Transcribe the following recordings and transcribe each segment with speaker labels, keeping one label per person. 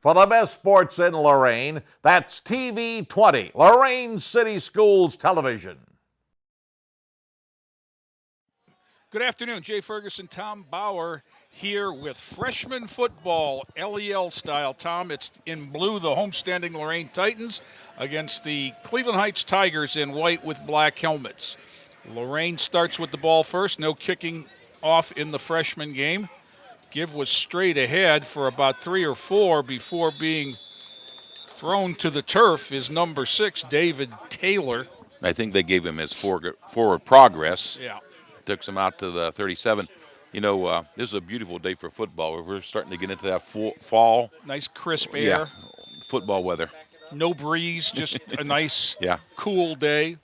Speaker 1: For the best sports in Lorain, that's TV 20, Lorain City Schools Television.
Speaker 2: Good afternoon. Jay Ferguson, Tom Bauer here with freshman football, LEL style. Tom, it's in blue, the homestanding Lorain Titans against the Cleveland Heights Tigers in white with black helmets. Lorain starts with the ball first, no kicking off in the freshman game. Give was straight ahead for about 3 or 4 before being thrown to the turf is number 6, David Taylor.
Speaker 3: I think they gave him his forward progress.
Speaker 2: Yeah.
Speaker 3: Took him out to the 37. You know, this is a beautiful day for football. We're starting to get into that fall.
Speaker 2: Nice crisp air.
Speaker 3: Yeah, football weather.
Speaker 2: No breeze, just a nice,
Speaker 3: yeah,
Speaker 2: cool day.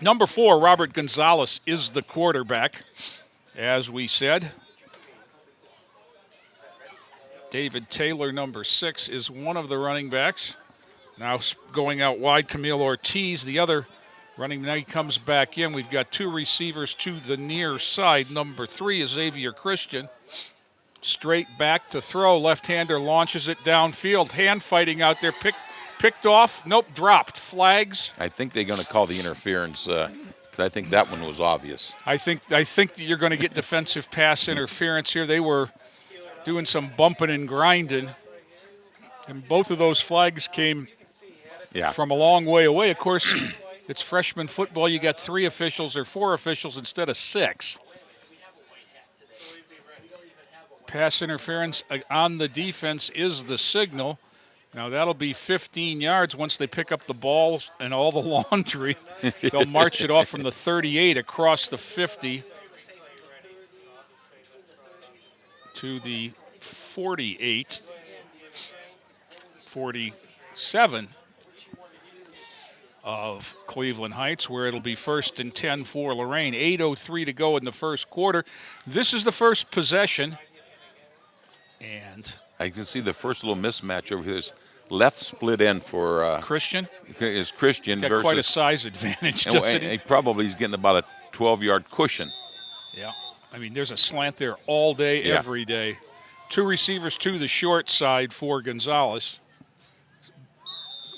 Speaker 2: Number 4, Robert Gonzalez, is the quarterback, as we said. David Taylor, number 6, is one of the running backs. Now going out wide, Camille Ortiz, the other running. Now he comes back in. We've got 2 receivers to the near side. Number 3 is Xavier Christian. Straight back to throw. Left-hander launches it downfield. Hand fighting out there. Picked off. Nope, dropped. Flags.
Speaker 3: I think they're going to call the interference. I think that one was obvious.
Speaker 2: I think that you're going to get defensive pass interference here. They were doing some bumping and grinding, and both of those flags came from a long way away. Of course, it's freshman football. You got 3 officials or 4 officials instead of 6. Pass interference on the defense is the signal. Now that'll be 15 yards once they pick up the ball and all the laundry. They'll march it off from the 38 across the 50 to the 48, 47 of Cleveland Heights, where it'll be 1st and 10 for Lorain. 8:03 to go in the first quarter. This is the first possession. And
Speaker 3: I can see the first little mismatch over here. There's left split end for
Speaker 2: Christian.
Speaker 3: Is Christian
Speaker 2: got
Speaker 3: versus
Speaker 2: quite a size advantage, doesn't he?
Speaker 3: He probably is getting about a 12-yard cushion.
Speaker 2: Yeah. I mean, there's a slant there all day, every day. 2 receivers to the short side for Gonzalez.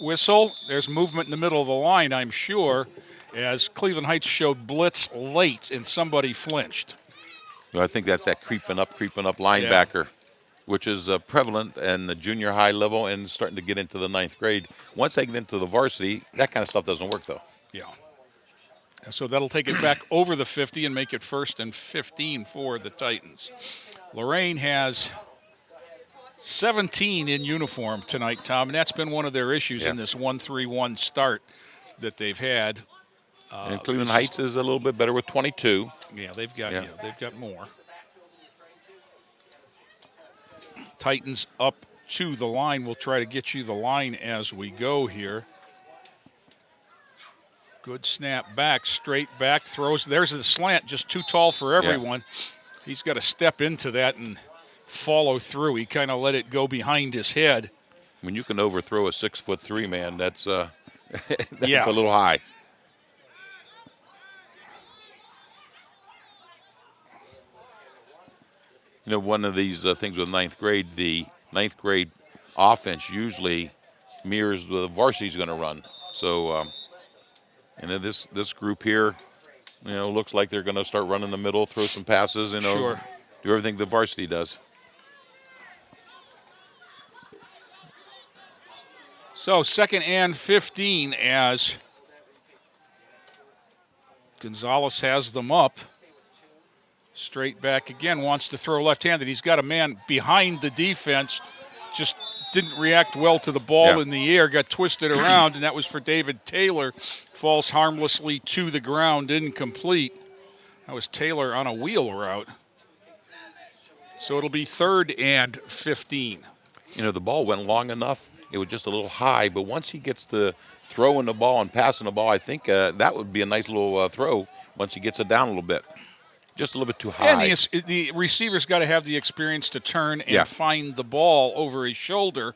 Speaker 2: Whistle. There's movement in the middle of the line, I'm sure, as Cleveland Heights showed blitz late and somebody flinched.
Speaker 3: Well, I think that's that creeping up linebacker, which is prevalent in the junior high level and starting to get into the 9th grade. Once they get into the varsity, that kind of stuff doesn't work, though.
Speaker 2: Yeah. So that'll take it back over the 50 and make it 1st and 15 for the Titans. Lorain has 17 in uniform tonight, Tom, and that's been one of their issues in this 1-3-1 start that they've had.
Speaker 3: And Cleveland Heights is a little bit better with 22.
Speaker 2: Yeah, they've got more. Titans up to the line. We'll try to get you the line as we go here. Good snap back, straight back, throws. There's the slant, just too tall for everyone. Yeah. He's got to step into that and follow through. He kind of let it go behind his head.
Speaker 3: When you can overthrow a 6'3" man, that's a little high. You know, one of these things with 9th grade, the 9th grade offense usually mirrors the varsity's going to run. So, and then this group here, you know, looks like they're going to start running the middle, throw some passes, you know, do everything the varsity does.
Speaker 2: So 2nd and 15 as Gonzalez has them up. Straight back again, wants to throw left-handed. He's got a man behind the defense, just didn't react well to the ball in the air, got twisted around, and that was for David Taylor. Falls harmlessly to the ground, incomplete. That was Taylor on a wheel route. So it'll be 3rd and 15.
Speaker 3: You know, the ball went long enough. It was just a little high, but once he gets to throwing the ball and passing the ball, I think that would be a nice little throw once he gets it down a little bit. Just a little bit too high.
Speaker 2: And the receiver's got to have the experience to turn and find the ball over his shoulder.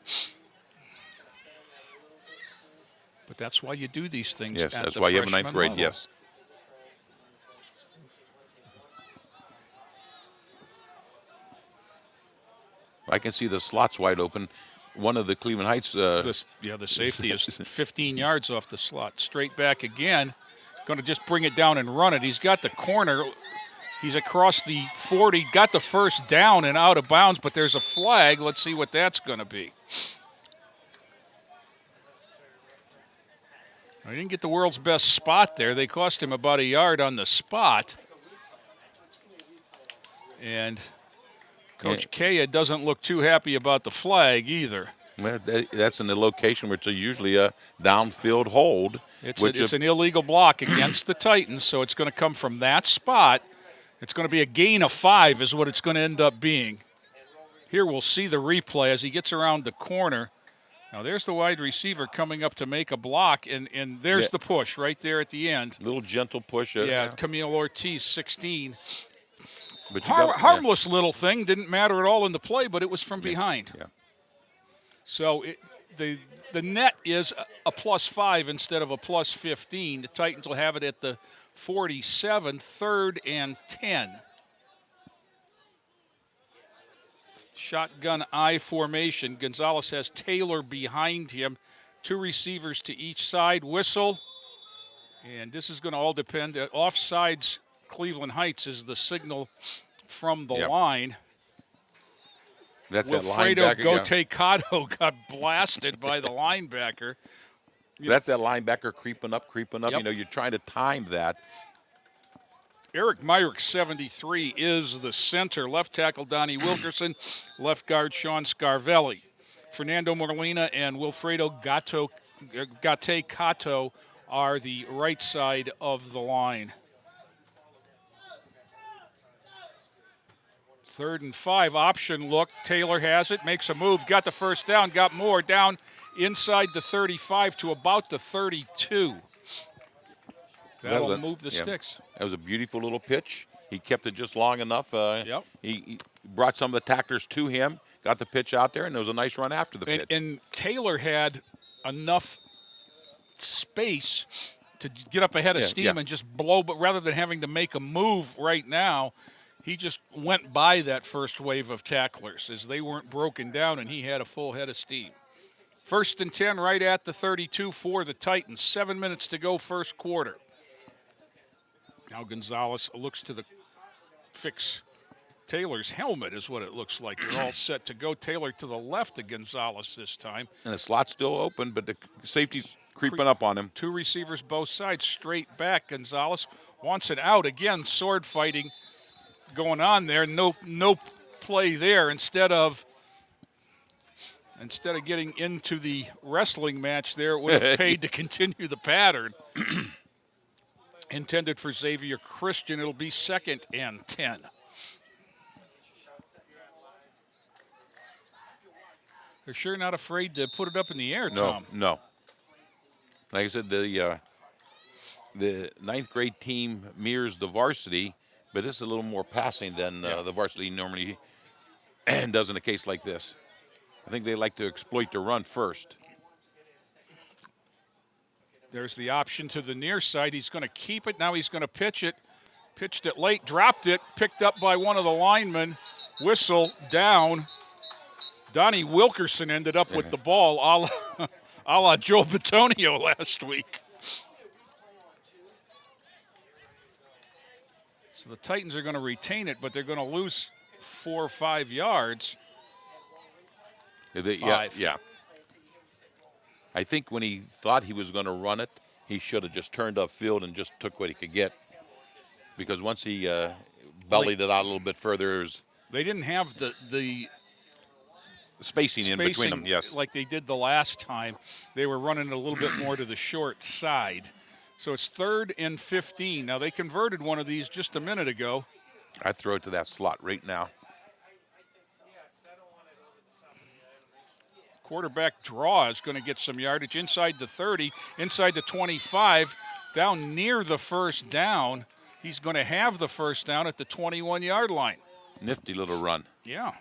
Speaker 2: But that's why you do these things.
Speaker 3: Yes, that's why you have a 9th grade,
Speaker 2: level.
Speaker 3: yes. I can see the slots wide open. One of the Cleveland Heights.
Speaker 2: The safety is 15 yards off the slot. Straight back again. Going to just bring it down and run it. He's got the corner. He's across the 40. Got the first down and out of bounds, but there's a flag. Let's see what that's going to be. He didn't get the world's best spot there. They cost him about a yard on the spot. And Coach Kaya doesn't look too happy about the flag either.
Speaker 3: Well, that's in the location where it's usually a downfield hold.
Speaker 2: It's an illegal block against the Titans, so it's going to come from that spot. It's going to be a gain of 5 is what it's going to end up being. Here we'll see the replay as he gets around the corner. Now there's the wide receiver coming up to make a block, and there's the push right there at the end.
Speaker 3: Little gentle push.
Speaker 2: Camille Ortiz, 16.
Speaker 3: But
Speaker 2: harmless little thing, didn't matter at all in the play, but it was from behind.
Speaker 3: Yeah.
Speaker 2: So the net is a +5 instead of a +15. The Titans will have it at the 47, 3rd and 10. Shotgun I formation. Gonzalez has Taylor behind him. 2 receivers to each side. Whistle. And this is going to all depend. Offsides, Cleveland Heights is the signal from the line.
Speaker 3: That's that
Speaker 2: Wilfredo
Speaker 3: linebacker.
Speaker 2: Gote-Cotto got blasted by the linebacker.
Speaker 3: That's that linebacker creeping up.
Speaker 2: Yep.
Speaker 3: You're trying to time that.
Speaker 2: Eric Myrick, 73, is the center. Left tackle, Donnie Wilkerson. Left guard, Sean Scarvelli. Fernando Molina and Wilfredo Gote-Cotto are the right side of the line. 3rd and 5, option look. Taylor has it, makes a move, got the first down, got more, down inside the 35 to about the 32. That'll move the sticks.
Speaker 3: That was a beautiful little pitch. He kept it just long enough. He brought some of the tacklers to him, got the pitch out there, and there was a nice run after the pitch.
Speaker 2: And Taylor had enough space to get up ahead of steam and just blow, but rather than having to make a move right now, he just went by that first wave of tacklers as they weren't broken down, and he had a full head of steam. 1st and 10 right at the 32 for the Titans. 7 minutes to go, first quarter. Now Gonzalez looks to fix Taylor's helmet is what it looks like. They're all set to go. Taylor to the left of Gonzalez this time.
Speaker 3: And the slot's still open, but the safety's creeping up on him.
Speaker 2: 2 receivers both sides, straight back. Gonzalez wants it out. Again, sword fighting going on there. No play there. Instead of getting into the wrestling match there, it would have paid to continue the pattern. Intended for Xavier Christian. It'll be 2nd and 10. They're sure not afraid to put it up in the air, Tom.
Speaker 3: No. Like I said, the 9th grade team mirrors the varsity, but this is a little more passing than the varsity normally does in a case like this. I think they like to exploit the run first.
Speaker 2: There's the option to the near side. He's going to keep it. Now he's going to pitch it. Pitched it late, dropped it, picked up by one of the linemen. Whistle down. Donnie Wilkerson ended up with the ball, a la Joe Batonio last week. So the Titans are going to retain it, but they're going to lose 4 or 5 yards. 5.
Speaker 3: Yeah. I think when he thought he was going to run it, he should have just turned upfield and just took what he could get. Because once he bellied it out a little bit further,
Speaker 2: they didn't have the
Speaker 3: spacing in between them, yes.
Speaker 2: Like they did the last time. They were running a little bit more to the short side. So it's 3rd and 15. Now they converted one of these just a minute ago.
Speaker 3: I'd throw it to that slot right now.
Speaker 2: Quarterback draw is going to get some yardage inside the 30, inside the 25, down near the first down. He's going to have the first down at the 21-yard line.
Speaker 3: Nifty little run.
Speaker 2: Yeah.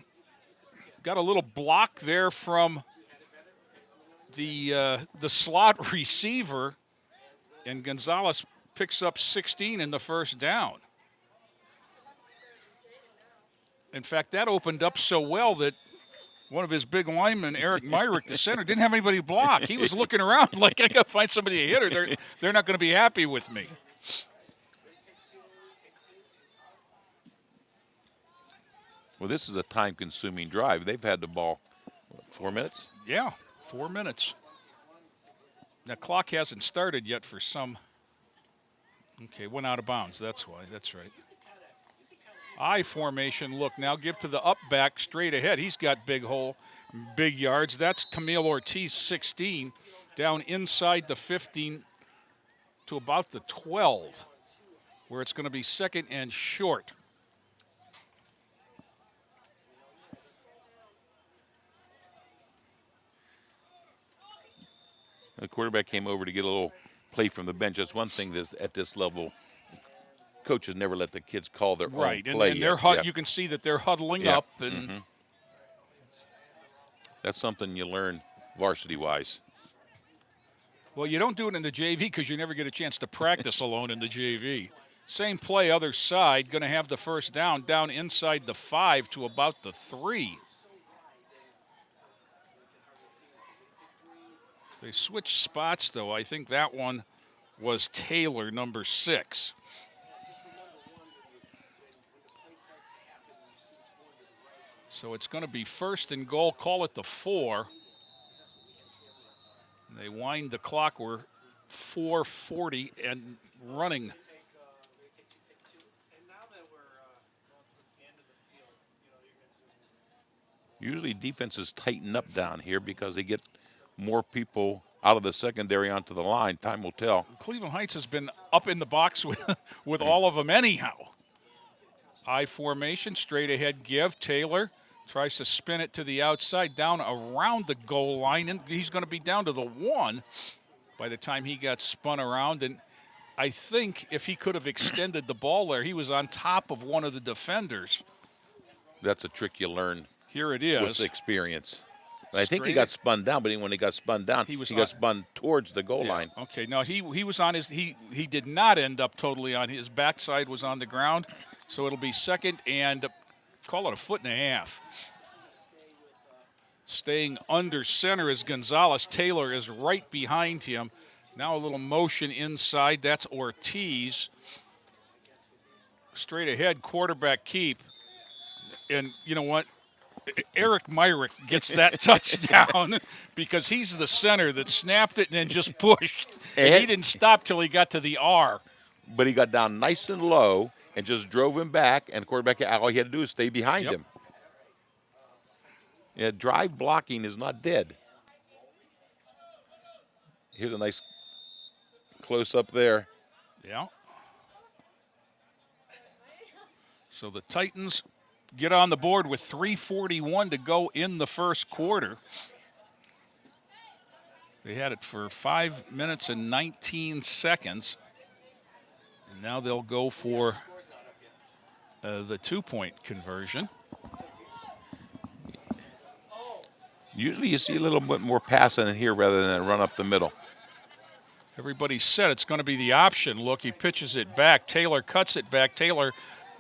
Speaker 2: Got a little block there from the slot receiver, and Gonzalez picks up 16 in the first down. In fact, that opened up so well that One of his big linemen, Eric Myrick, the center, didn't have anybody to block. He was looking around like, I got to find somebody to hit her. They're not going to be happy with me.
Speaker 3: Well, this is a time-consuming drive. They've had the ball, 4 minutes?
Speaker 2: Yeah, 4 minutes. The clock hasn't started yet for some. Okay, went out of bounds. That's why. That's right. I formation. Look, now give to the up back straight ahead. He's got big hole, big yards. That's Camille Ortiz, 16, down inside the 15 to about the 12, where it's going to be second and short.
Speaker 3: The quarterback came over to get a little play from the bench. That's one thing that's at this level. Coaches never let the kids call their own play.
Speaker 2: And they're you can see that they're huddling up. And
Speaker 3: that's something you learn varsity-wise.
Speaker 2: Well, you don't do it in the JV because you never get a chance to practice alone in the JV. Same play, other side, going to have the first down inside the 5 to about the 3. They switched spots, though. I think that one was Taylor, number 6. So it's going to be first and goal. Call it the 4. They wind the clock. We're 4:40 and running.
Speaker 3: Usually defenses tighten up down here because they get more people out of the secondary onto the line. Time will tell.
Speaker 2: Cleveland Heights has been up in the box with all of them anyhow. I formation, straight ahead give. Taylor tries to spin it to the outside, down around the goal line, and he's going to be down to the 1 by the time he got spun around. And I think if he could have extended the ball there, he was on top of one of the defenders.
Speaker 3: That's a trick you learn.
Speaker 2: Here it is.
Speaker 3: With experience. I think he got spun down, but when he got spun down, he got spun towards the goal line.
Speaker 2: Okay, no, he was on his – he did not end up totally on his backside, was on the ground. So it'll be second and call it a 1.5 feet. Staying under center is Gonzalez. Taylor is right behind him. Now a little motion inside. That's Ortiz. Straight ahead, quarterback keep. And you know what? Eric Myrick gets that touchdown because he's the center that snapped it and then just pushed. And he didn't stop till he got to the R.
Speaker 3: But he got down nice and low and just drove him back, and the quarterback, all he had to do is stay behind him. Yeah, drive blocking is not dead. Here's a nice close-up there.
Speaker 2: Yeah. So the Titans get on the board with 3:41 to go in the first quarter. They had it for 5 minutes and 19 seconds. And now they'll go for the 2-point conversion.
Speaker 3: Usually you see a little bit more passing in here rather than a run up the middle.
Speaker 2: Everybody said it's going to be the option. Look, he pitches it back. Taylor cuts it back. Taylor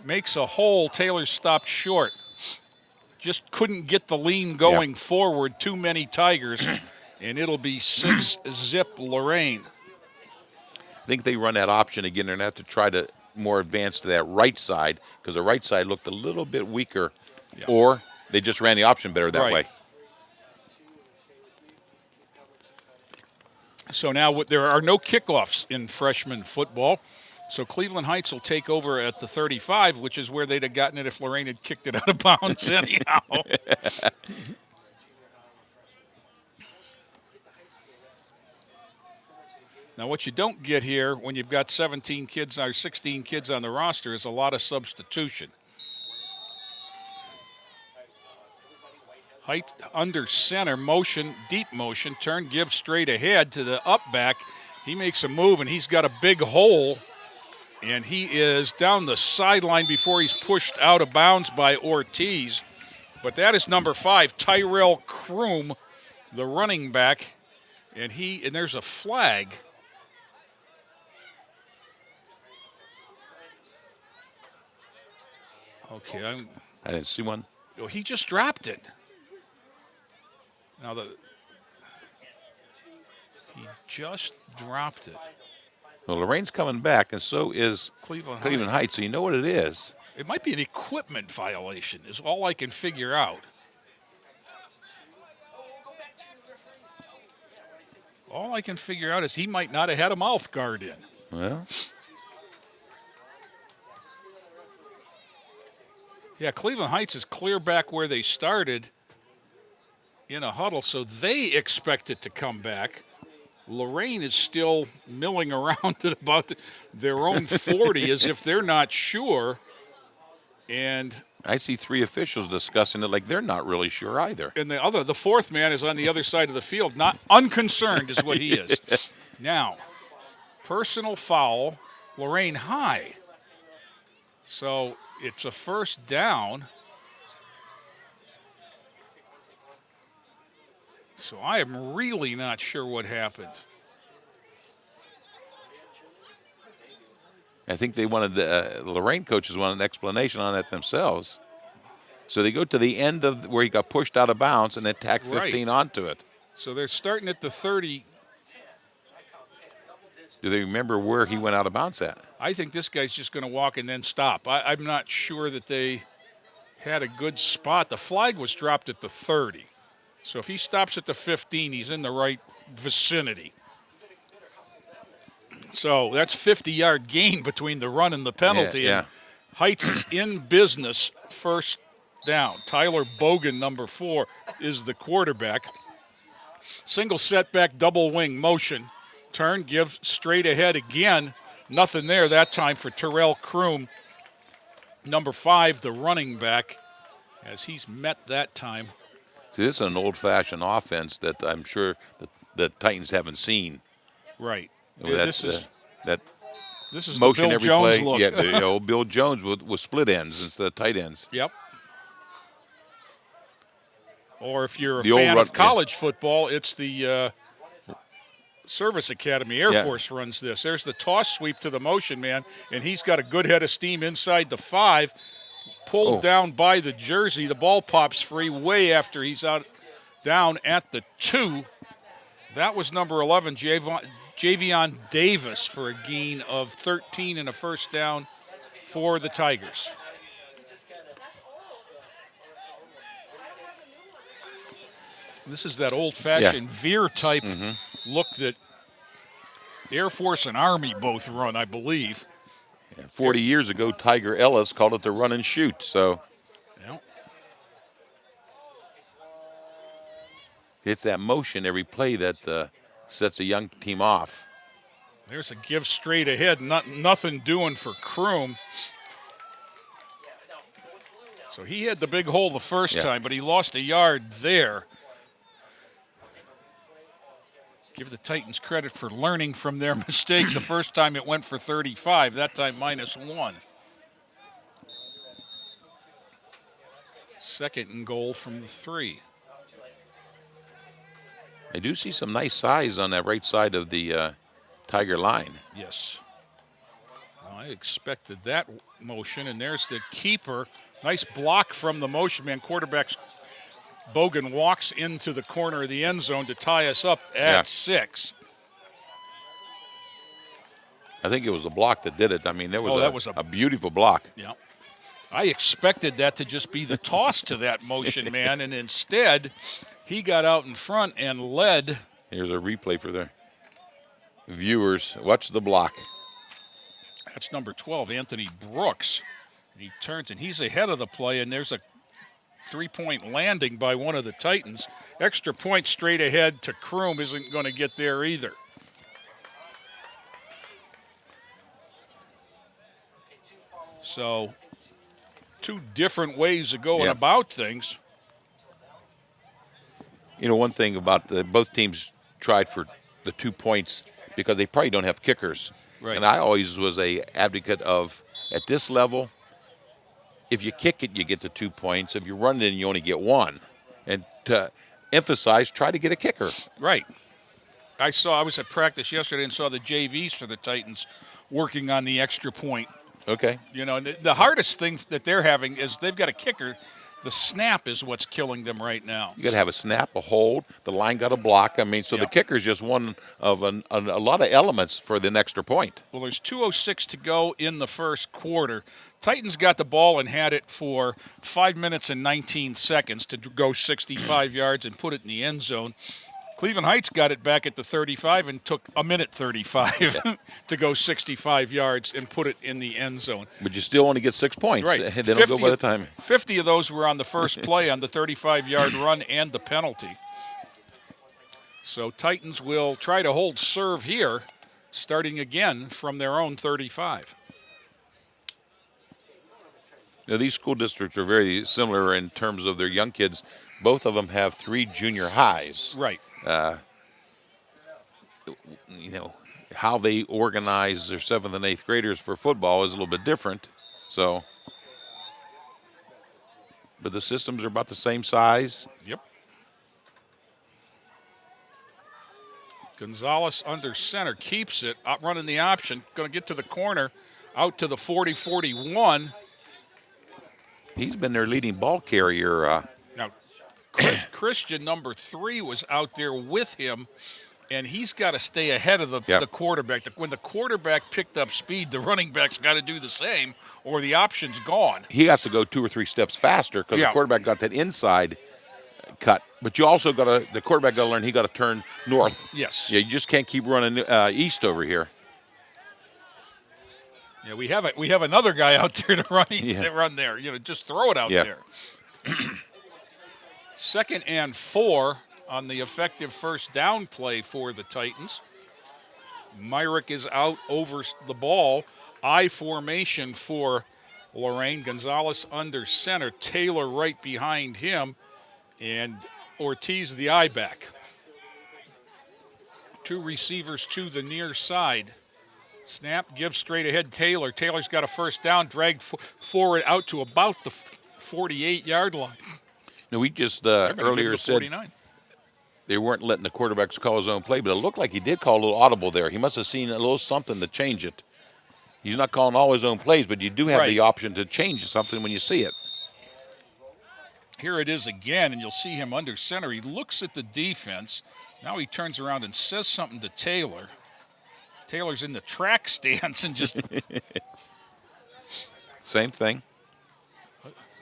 Speaker 2: makes a hole. Taylor stopped short. Just couldn't get the lean going forward. Too many Tigers, and it'll be 6-zip Lorain.
Speaker 3: I think they run that option again. They're going to have to try to more advance to that right side because the right side looked a little bit weaker, or they just ran the option better that way.
Speaker 2: So now there are no kickoffs in freshman football. So Cleveland Heights will take over at the 35, which is where they'd have gotten it if Lorain had kicked it out of bounds anyhow. Now, what you don't get here when you've got 17 kids or 16 kids on the roster is a lot of substitution. Height under center, motion, deep motion, turn, give straight ahead to the up back. He makes a move, and he's got a big hole, and he is down the sideline before he's pushed out of bounds by Ortiz. But that is number 5, Tyrell Kroom, the running back, and there's a flag. Okay,
Speaker 3: I didn't see one.
Speaker 2: He just dropped it. Now he just dropped it.
Speaker 3: Well, Lorain's coming back, and so is
Speaker 2: Cleveland
Speaker 3: Heights. So you know what it is.
Speaker 2: It might be an equipment violation is all I can figure out. All I can figure out is he might not have had a mouth guard in.
Speaker 3: Well,
Speaker 2: yeah, Cleveland Heights is clear back where they started in a huddle, so they expect it to come back. Lorain is still milling around at about their own 40 as if they're not sure. And
Speaker 3: I see 3 officials discussing it like they're not really sure either.
Speaker 2: And the fourth man is on the other side of the field, not unconcerned is what he is. Now, personal foul, Lorain high. So it's a first down. So I am really not sure what happened.
Speaker 3: I think they wanted Lorain coaches wanted an explanation on that themselves. So they go to the end of where he got pushed out of bounds and then tack 15 onto it.
Speaker 2: So they're starting at the 30.
Speaker 3: Do they remember where he went out of bounds at?
Speaker 2: I think this guy's just going to walk and then stop. I'm not sure that they had a good spot. The flag was dropped at the 30. So if he stops at the 15, he's in the right vicinity. So that's 50-yard gain between the run and the penalty.
Speaker 3: Yeah.
Speaker 2: And Heights is in business, first down. Tyler Bogan, number 4, is the quarterback. Single setback, double wing motion. Turn, give straight ahead again. Nothing there that time for Terrell Kroom, number 5, the running back, as he's met that time.
Speaker 3: See, this is an old-fashioned offense that I'm sure the Titans haven't seen.
Speaker 2: Right.
Speaker 3: Yeah,
Speaker 2: this is
Speaker 3: motion
Speaker 2: the Bill
Speaker 3: every
Speaker 2: Jones
Speaker 3: play.
Speaker 2: look.
Speaker 3: Yeah, the old Bill Jones with split ends instead of tight ends.
Speaker 2: Yep. Or if you're a fan of college football, it's the Service Academy. Air Force runs this. There's the toss sweep to the motion man, and he's got a good head of steam inside the 5. Pulled down by the jersey. The ball pops free way after he's out down at the 2. That was number 11, Javion Davis, for a gain of 13 and a first down for the Tigers. This is that old-fashioned veer type look that Air Force and Army both run, I believe.
Speaker 3: 40 years ago, Tiger Ellis called it the run and shoot. So it's that motion every play that sets a young team off.
Speaker 2: There's a give straight ahead, nothing doing for Kroom. So he had the big hole the first time, but he lost a yard there. Give the Titans credit for learning from their mistake. The first time it went for 35, that time -1. Second and goal from the 3.
Speaker 3: I do see some nice size on that right side of the Tiger line.
Speaker 2: Yes. Well, I expected that motion, and there's the keeper. Nice block from the motion man. Quarterback Bogan walks into the corner of the end zone to tie us up at 6.
Speaker 3: I think it was the block that did it. I mean, that was a beautiful block.
Speaker 2: Yeah. I expected that to just be the toss to that motion man, and instead he got out in front and led.
Speaker 3: Here's a replay for the viewers. Watch the block.
Speaker 2: That's number 12, Anthony Brooks. He turns, and he's ahead of the play, and there's a 3-point landing by one of the Titans. Extra point straight ahead to Kroom isn't going to get there either. So 2 different ways of going about things.
Speaker 3: You know, one thing about both teams tried for the 2 points because they probably don't have kickers.
Speaker 2: Right.
Speaker 3: And I always was a advocate of, at this level, if you kick it, you get the 2 points. If you run it in, you only get 1. And to emphasize, try to get a kicker.
Speaker 2: Right. I was at practice yesterday and saw the JVs for the Titans working on the extra point.
Speaker 3: Okay.
Speaker 2: You know, the hardest thing that they're having is they've got a kicker The snap is what's killing them right now.
Speaker 3: You got to have a snap, a hold. The line got a block. I mean, so the kicker's just one of a lot of elements for the extra point.
Speaker 2: Well, there's 2:06 to go in the first quarter. Titans got the ball and had it for 5 minutes and 19 seconds to go 65 yards and put it in the end zone. Cleveland Heights got it back at the 35 and took a minute 35 to go 65 yards and put it in the end zone.
Speaker 3: But you still only get 6 points.
Speaker 2: Right.
Speaker 3: They don't go by the time.
Speaker 2: 50 of those were on the first play on the 35-yard run and the penalty. So Titans will try to hold serve here, starting again from their own 35.
Speaker 3: Now, these school districts are very similar in terms of their young kids. Both of them have 3 junior highs.
Speaker 2: Right.
Speaker 3: You know, how they organize their 7th and 8th graders for football is a little bit different. So, but the systems are about the same size.
Speaker 2: Yep. Gonzalez under center, keeps it, out running the option, going to get to the corner, out to the 40-41.
Speaker 3: He's been their leading ball carrier.
Speaker 2: Now, Christian, number 3, was out there with him, and he's got to stay ahead of the quarterback. When the quarterback picked up speed, the running back's got to do the same, or the option's gone.
Speaker 3: He has to go 2 or 3 steps faster because the quarterback got that inside cut. But you also the quarterback got to learn he got to turn north.
Speaker 2: Yes.
Speaker 3: Yeah, you just can't keep running east over here.
Speaker 2: Yeah, we have another guy out there to run there. You know, just throw it out there. 2nd and 4 on the effective first down play for the Titans. Myrick is out over the ball. I formation for Lorain. Gonzalez under center. Taylor right behind him. And Ortiz the I back. 2 receivers to the near side. Snap, give straight ahead Taylor. Taylor's got a first down, dragged forward out to about the 48-yard line.
Speaker 3: No, we just earlier said
Speaker 2: 49.
Speaker 3: They weren't letting the quarterbacks call his own play, but it looked like he did call a little audible there. He must have seen a little something to change it. He's not calling all his own plays, but you do have the option to change something when you see it.
Speaker 2: Here it is again, and you'll see him under center. He looks at the defense. Now he turns around and says something to Taylor. Taylor's in the track stance and just...
Speaker 3: Same thing.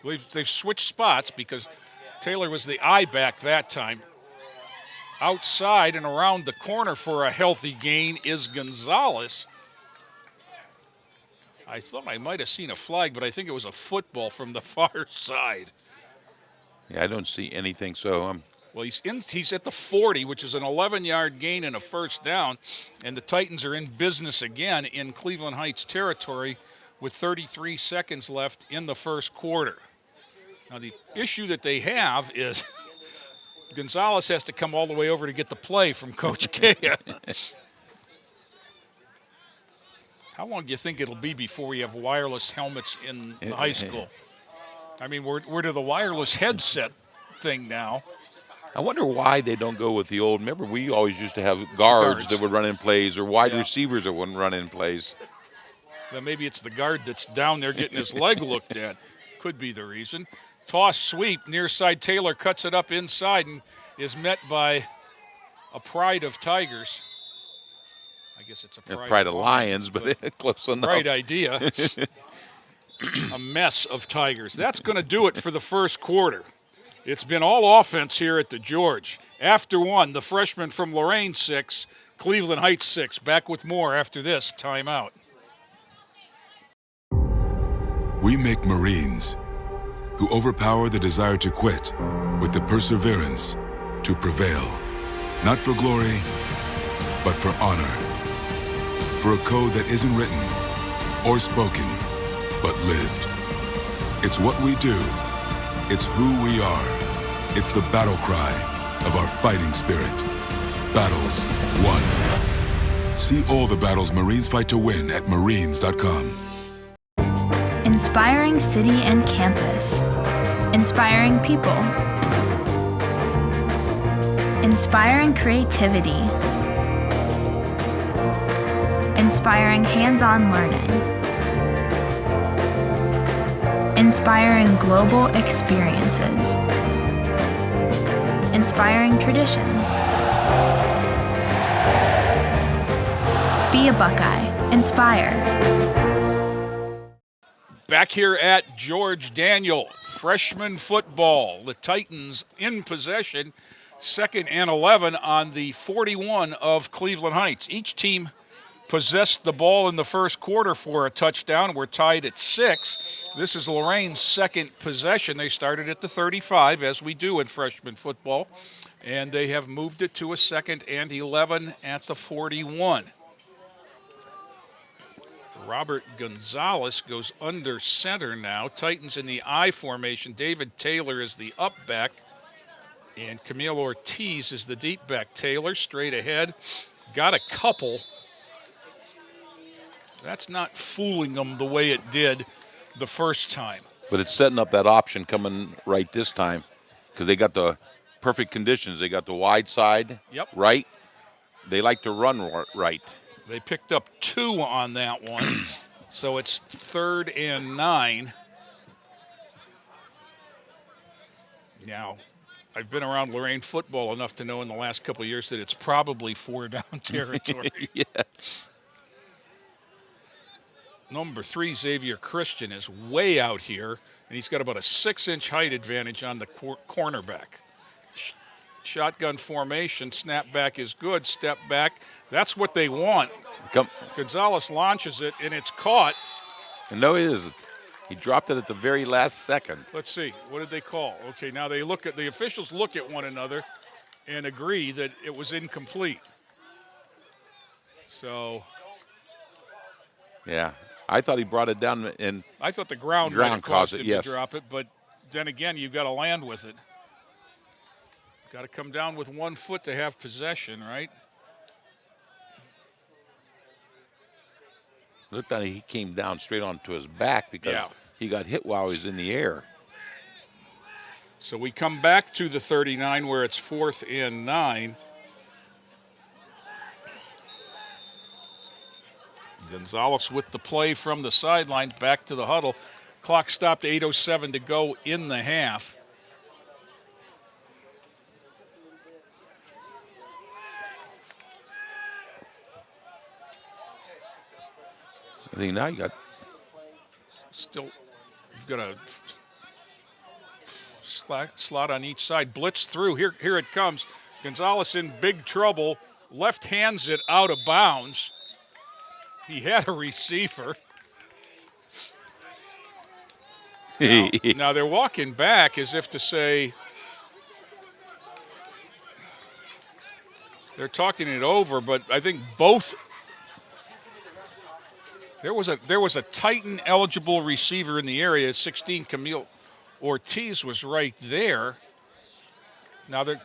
Speaker 2: They've switched spots because Taylor was the I back that time. Outside and around the corner for a healthy gain is Gonzalez. I thought I might have seen a flag, but I think it was a football from the far side.
Speaker 3: Yeah, I don't see anything. So
Speaker 2: well, he's at the 40, which is an 11-yard gain and a first down, and the Titans are in business again in Cleveland Heights territory with 33 seconds left in the first quarter. Now, the issue that they have is Gonzalez has to come all the way over to get the play from Coach Kea. How long do you think it'll be before we have wireless helmets in the high school? I mean, we're to the wireless headset thing now.
Speaker 3: I wonder why they don't go with the old. Remember, we always used to have guards that would run in plays or wide receivers that wouldn't run in plays.
Speaker 2: Then maybe it's the guard that's down there getting his leg looked at. Could be the reason. Toss sweep, near side Taylor cuts it up inside and is met by a pride of Tigers. I guess it's a
Speaker 3: pride of Lions, but close enough.
Speaker 2: Right idea. A mess of Tigers. That's going to do it for the first quarter. It's been all offense here at the George. After one, the freshman from Lorain 6, Cleveland Heights 6. Back with more after this timeout.
Speaker 4: We make Marines who overpower the desire to quit with the perseverance to prevail. Not for glory, but for honor. For a code that isn't written or spoken, but lived. It's what we do. It's who we are. It's the battle cry of our fighting spirit. Battles won. See all the battles Marines fight to win at marines.com.
Speaker 5: Inspiring city and campus. Inspiring people. Inspiring creativity. Inspiring hands-on learning. inspiring global experiences, inspiring traditions. Be a Buckeye. Inspire.
Speaker 2: Back here at George Daniel, freshman football. The Titans in possession, 2nd and 11 on the 41 of Cleveland Heights. Each team possessed the ball in the first quarter for a touchdown. We're tied at 6. This is Lorain's second possession. They started at the 35, as we do in freshman football, and they have moved it to a 2nd and 11 at the 41. Robert Gonzalez goes under center now. Titans in the I formation. David Taylor is the up back, and Camille Ortiz is the deep back. Taylor straight ahead. Got a couple. That's not fooling them the way it did the first time.
Speaker 3: But it's setting up that option coming right this time because they got the perfect conditions. They got the wide side right. They like to run right.
Speaker 2: They picked up 2 on that one, so it's 3rd and 9. Now, I've been around Lorain football enough to know in the last couple of years that it's probably 4-down territory.
Speaker 3: Yeah.
Speaker 2: Number 3, Xavier Christian, is way out here, and he's got about a 6-inch height advantage on the cornerback. Shotgun formation, snap back is good, step back. That's what they want. Gonzalez launches it, and it's caught.
Speaker 3: No, it isn't. He dropped it at the very last second.
Speaker 2: Let's see. What did they call? Okay, now the officials look at one another and agree that it was incomplete. So.
Speaker 3: Yeah, I thought he brought it down, and
Speaker 2: I thought the ground caused him to drop it, but then again, you've got to land with it. Got to come down with 1 foot to have possession, right?
Speaker 3: Looked like he came down straight onto his back because he got hit while he was in the air.
Speaker 2: So we come back to the 39 where it's 4th and 9. Gonzalez with the play from the sidelines back to the huddle. Clock stopped, 8:07 to go in the half.
Speaker 3: I think now you got.
Speaker 2: Still, you've got a slot on each side. Blitz through. Here it comes. Gonzalez in big trouble. Left hands it out of bounds. He had a receiver. Now they're walking back as if to say they're talking it over, but I think both. There was a Titan eligible receiver in the area. 16, Camille Ortiz was right there. Now they're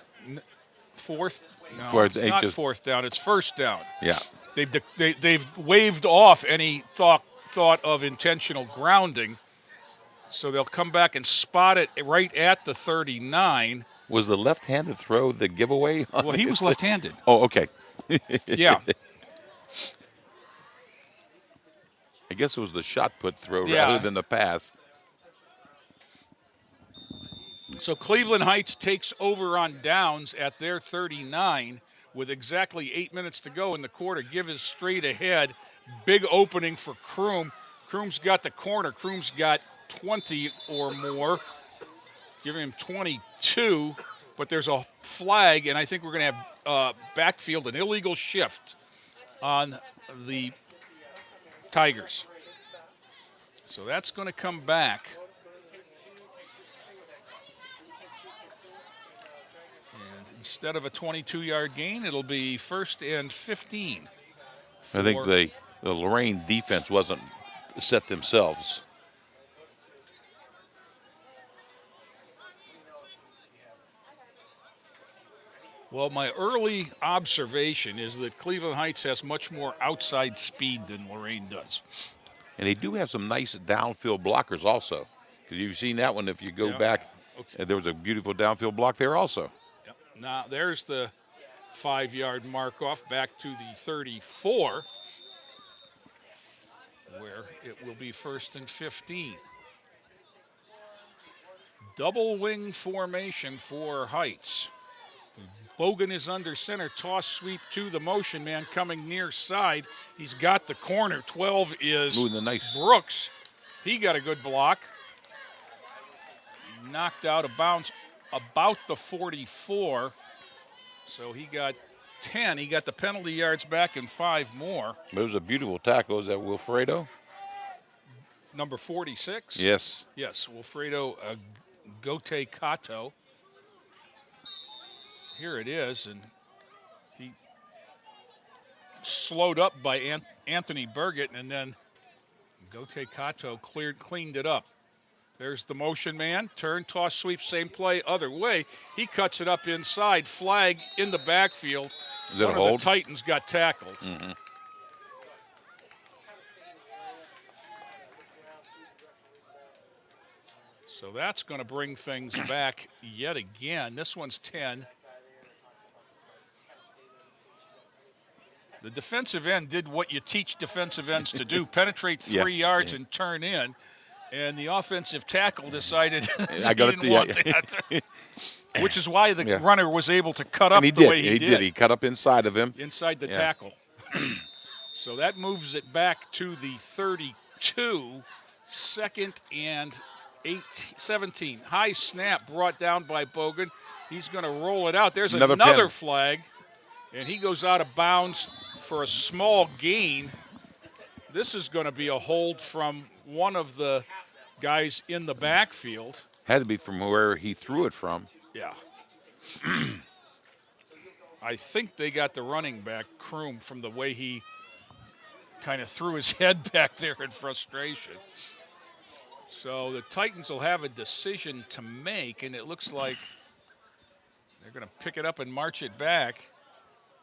Speaker 2: 4th. No, it's not 4th down. It's 1st down.
Speaker 3: Yeah.
Speaker 2: They've waved off any thought of intentional grounding, so they'll come back and spot it right at the 39.
Speaker 3: Was the left-handed throw the giveaway?
Speaker 2: Well, he was left-handed.
Speaker 3: Oh, okay.
Speaker 2: Yeah.
Speaker 3: I guess it was the shot put throw rather than the pass.
Speaker 2: So Cleveland Heights takes over on downs at their 39 with exactly 8 minutes to go in the quarter. Give is straight ahead. Big opening for Kroom. Kroom's got the corner. Kroom's got 20 or more, giving him 22. But there's a flag, and I think we're going to have backfield, an illegal shift on the Tigers. So that's going to come back. And instead of a 22-yard gain, it'll be 1st and 15.
Speaker 3: I think the Lorain defense wasn't set themselves.
Speaker 2: Well, my early observation is that Cleveland Heights has much more outside speed than Lorain does.
Speaker 3: And they do have some nice downfield blockers also. Because you've seen that one if you go back. Okay. There was a beautiful downfield block there also.
Speaker 2: Yep. Now, there's the 5-yard mark off back to the 34, where it will be 1st and 15. Double wing formation for Heights. Bogan is under center. Toss sweep to the motion man coming near side. He's got the corner. 12 is Brooks. He got a good block. Knocked out of bounds about the 44. So he got 10. He got the penalty yards back and 5 more.
Speaker 3: It was a beautiful tackle. Is that Wilfredo?
Speaker 2: Number 46?
Speaker 3: Yes.
Speaker 2: Yes, Wilfredo Gote Cato. Here it is, and he slowed up by Anthony Burgett, and then Gote Cato cleaned it up. There's the motion man, turn, toss, sweep, same play, other way. He cuts it up inside, flag in the backfield.
Speaker 3: Is that
Speaker 2: One
Speaker 3: a hold?
Speaker 2: of the Titans got tackled.
Speaker 3: Mm-hmm.
Speaker 2: So that's going to bring things back yet again. This one's 10. The defensive end did what you teach defensive ends to do, penetrate 3 yards and turn in. And the offensive tackle decided he didn't want that, which is why the runner was able to cut up the way he did.
Speaker 3: He cut up inside of him.
Speaker 2: Inside the tackle. So that moves it back to the 32, 2nd and 17. High snap brought down by Bogan. He's going to roll it out. There's another flag, and he goes out of bounds for a small gain. This is going to be a hold from one of the guys in the backfield.
Speaker 3: Had to be from where he threw it from.
Speaker 2: Yeah. I think they got the running back, Kroom, from the way he kind of threw his head back there in frustration. So the Titans will have a decision to make, and it looks like they're going to pick it up and march it back.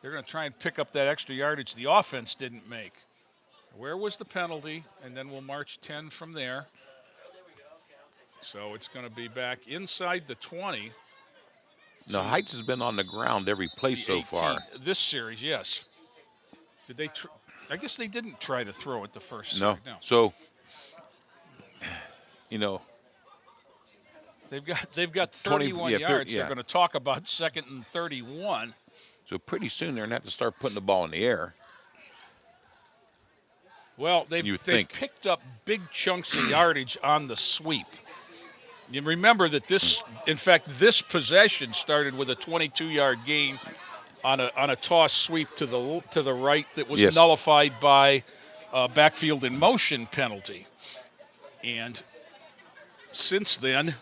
Speaker 2: They're going to try and pick up that extra yardage the offense didn't make. Where was the penalty? And then we'll march 10 from there. So it's going to be back inside the 20.
Speaker 3: No, Heights has been on the ground every play so far.
Speaker 2: This series, yes. Did they? I guess they didn't try to throw it the first.
Speaker 3: No.
Speaker 2: Series. No.
Speaker 3: So,
Speaker 2: they've got 31 yards. They're going to talk about 2nd and 31.
Speaker 3: So pretty soon they're going to have to start putting the ball in the air.
Speaker 2: Well, they've picked up big chunks of yardage on the sweep. You remember that this possession started with a 22-yard gain on a toss sweep to the right that was nullified by a backfield in motion penalty. And since then,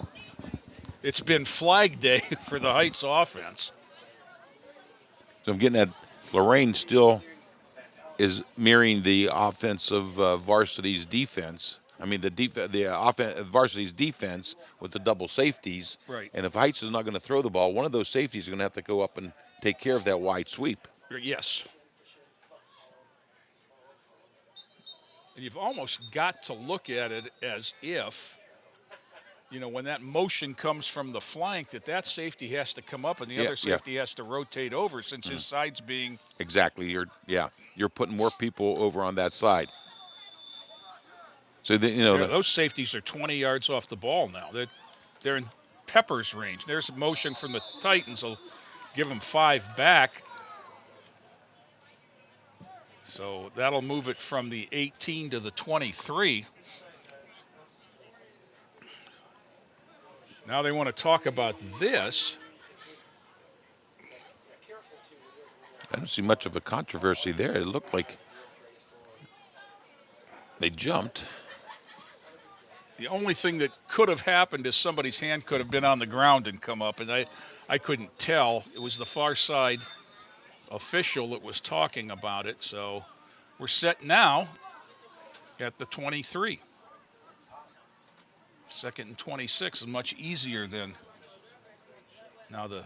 Speaker 2: it's been flag day for the Heights offense.
Speaker 3: So I'm getting that Lorain still is mirroring the offense of varsity's defense. I mean, varsity's defense with the double safeties.
Speaker 2: Right.
Speaker 3: And if Heights is not going to throw the ball, one of those safeties is going to have to go up and take care of that wide sweep.
Speaker 2: Yes. And you've almost got to look at it as if, when that motion comes from the flank, that safety has to come up and the other safety has to rotate over since his side's being.
Speaker 3: Exactly. You're putting more people over on that side. So
Speaker 2: those safeties are 20 yards off the ball now. They're in Pepper's range. There's a motion from the Titans. Will give them 5 back. So that'll move it from the 18 to the 23. Now they want to talk about this.
Speaker 3: I don't see much of a controversy there. It looked like they jumped.
Speaker 2: The only thing that could have happened is somebody's hand could have been on the ground and come up, and I couldn't tell. It was the far side official that was talking about it. So we're set now at the 23. 2nd and 26 is much easier than. Now the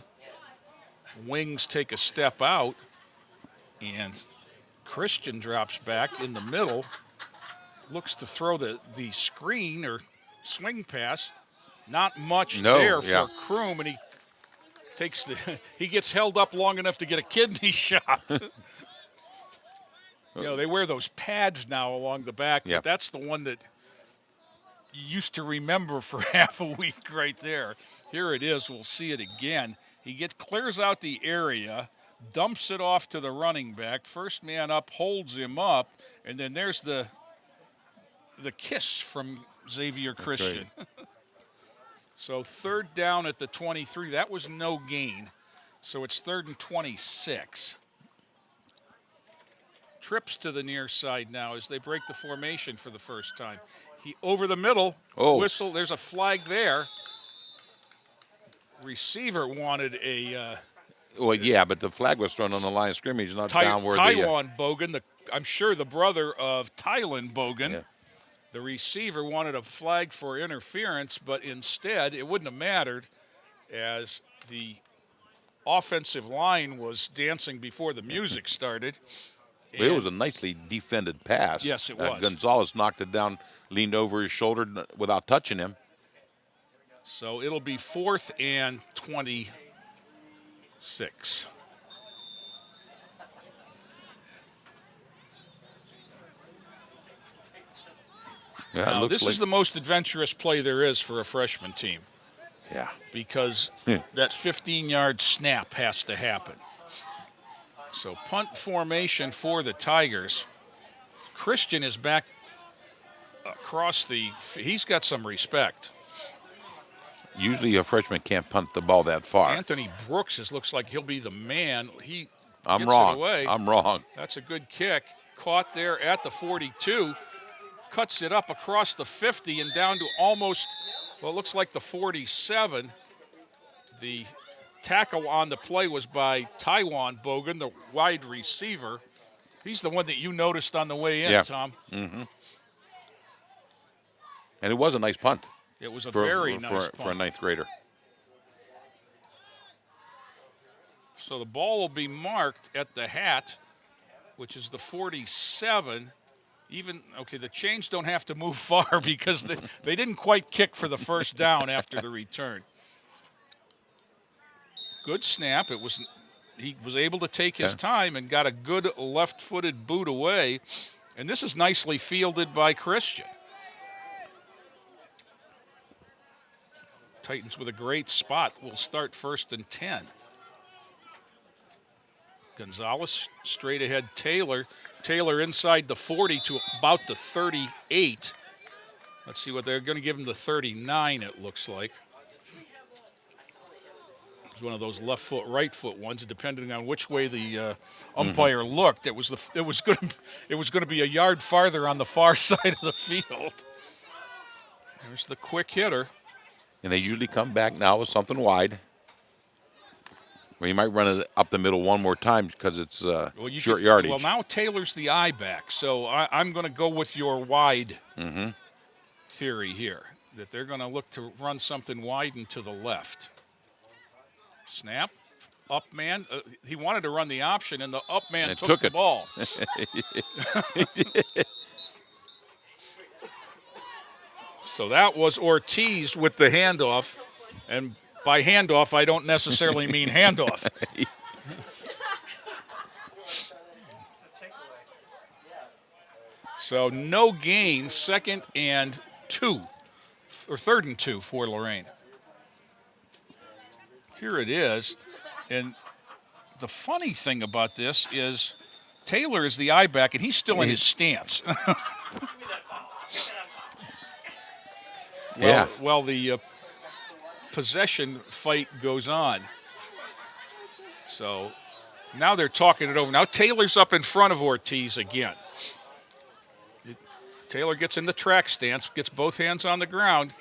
Speaker 2: wings take a step out, and Christian drops back in the middle. Looks to throw the screen or swing pass. Not much there for Kroom, and he gets held up long enough to get a kidney shot. They wear those pads now along the back, but that's the one that used to remember for half a week right there. Here it is. We'll see it again. He clears out the area, dumps it off to the running back. First man up holds him up, and then there's the kiss from Xavier Christian. So 3rd down at the 23. That was no gain. So it's 3rd and 26. Trips to the near side now as they break the formation for the first time. He over the middle, whistle. There's a flag there. Receiver wanted a.
Speaker 3: Well, yeah, but the flag was thrown on the line of scrimmage, not down where
Speaker 2: Taiwan Bogan, I'm sure the brother of Tylen Bogan.
Speaker 3: Yeah.
Speaker 2: The receiver wanted a flag for interference, but instead it wouldn't have mattered as the offensive line was dancing before the music started.
Speaker 3: It was a nicely defended pass.
Speaker 2: Yes, it was.
Speaker 3: Gonzalez knocked it down, leaned over his shoulder without touching him.
Speaker 2: So it'll be 4th and 26.
Speaker 3: Yeah,
Speaker 2: Now, this
Speaker 3: like,
Speaker 2: is the most adventurous play there is for a freshman team.
Speaker 3: Yeah.
Speaker 2: Because that 15-yard snap has to happen. So punt formation for the Tigers. Christian is back across he's got some respect.
Speaker 3: Usually a freshman can't punt the ball that far.
Speaker 2: Anthony Brooks looks like he'll be the man. He
Speaker 3: I'm
Speaker 2: gets
Speaker 3: wrong.
Speaker 2: It away.
Speaker 3: I'm wrong.
Speaker 2: That's a good kick. Caught there at the 42. Cuts it up across the 50 and down to almost, well, it looks like the 47. The tackle on the play was by Taiwan Bogan, the wide receiver. He's the one that you noticed on the way in, Tom.
Speaker 3: Mm-hmm. And it was a nice punt.
Speaker 2: It was a very nice punt.
Speaker 3: For a 9th grader.
Speaker 2: So the ball will be marked at the hat, which is the 47. The chains don't have to move far because they didn't quite kick for the first down after the return. Good snap. He was able to take his time and got a good left-footed boot away. And this is nicely fielded by Christian. Titans with a great spot will start 1st and 10. Gonzalez straight ahead. Taylor inside the 40 to about the 38. Let's see what they're going to give him, the 39, it looks like. It's one of those left foot, right foot ones, depending on which way the umpire looked. It was going to be a yard farther on the far side of the field. There's the quick hitter.
Speaker 3: And they usually come back now with something wide. Well, you might run it up the middle one more time because it's short yardage.
Speaker 2: Well, now Taylor's the eye back, so I'm going to go with your wide theory here, that they're going to look to run something wide and to the left. Snap, up man. He wanted to run the option, and the up man took the ball. So that was Ortiz with the handoff, and by handoff, I don't necessarily mean handoff. So no gain, 2nd and 2, or 3rd and 2 for Lorain. Here it is, and the funny thing about this is Taylor is the eye back, and he's still in his stance. Well, the possession fight goes on. So now they're talking it over. Now Taylor's up in front of Ortiz again. Taylor gets in the track stance, gets both hands on the ground.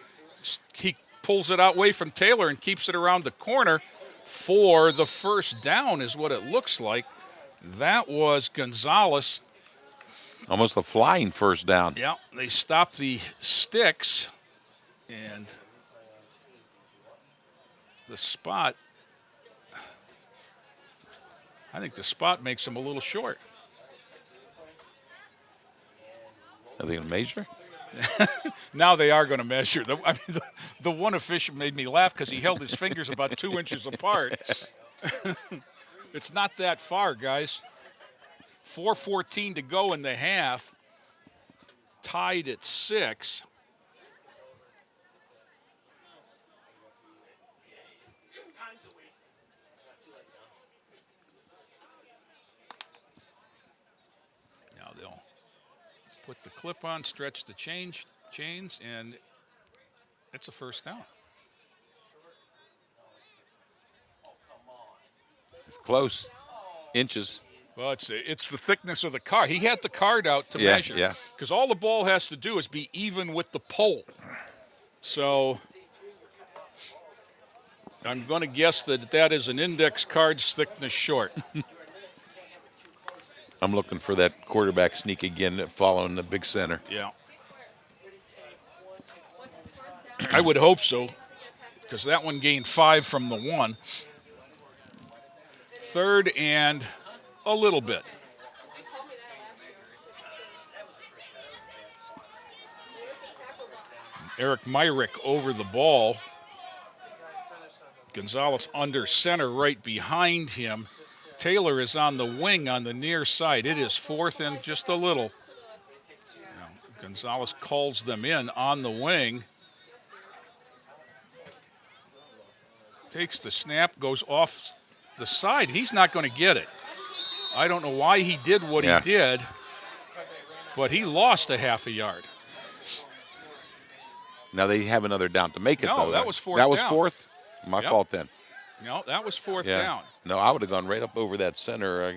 Speaker 2: He pulls it out away from Taylor and keeps it around the corner for the first down is what it looks like. That was Gonzalez.
Speaker 3: Almost a flying first down.
Speaker 2: Yeah, they stopped the sticks, and the spot, I think the spot makes him a little short.
Speaker 3: Are they going to measure?
Speaker 2: Now they are going to measure. The one official made me laugh because he held his fingers about 2 inches apart. It's not that far, guys. 4:14 to go in the half. Tied at 6. Put the clip on, stretch the chains, and it's a first down.
Speaker 3: It's close. Inches.
Speaker 2: Well, it's the thickness of the card. He had the card out to measure.
Speaker 3: Yeah.
Speaker 2: Because all the ball has to do is be even with the pole. So I'm going to guess that is an index card's thickness short.
Speaker 3: I'm looking for that quarterback sneak again, following the big center.
Speaker 2: Yeah. I would hope so, because that one gained 5 from the 1. Third and a little bit. Eric Myrick over the ball. Gonzalez under center right behind him. Taylor is on the wing on the near side. It is 4th and just a little. Now, Gonzalez calls them in on the wing. Takes the snap, goes off the side. He's not going to get it. I don't know why he did what he did, but he lost a half a yard.
Speaker 3: Now they have another down to make it, though.
Speaker 2: No, that was 4th
Speaker 3: That was
Speaker 2: down.
Speaker 3: 4th? My fault then.
Speaker 2: No, that was 4th down.
Speaker 3: No, I would have gone right up over that center.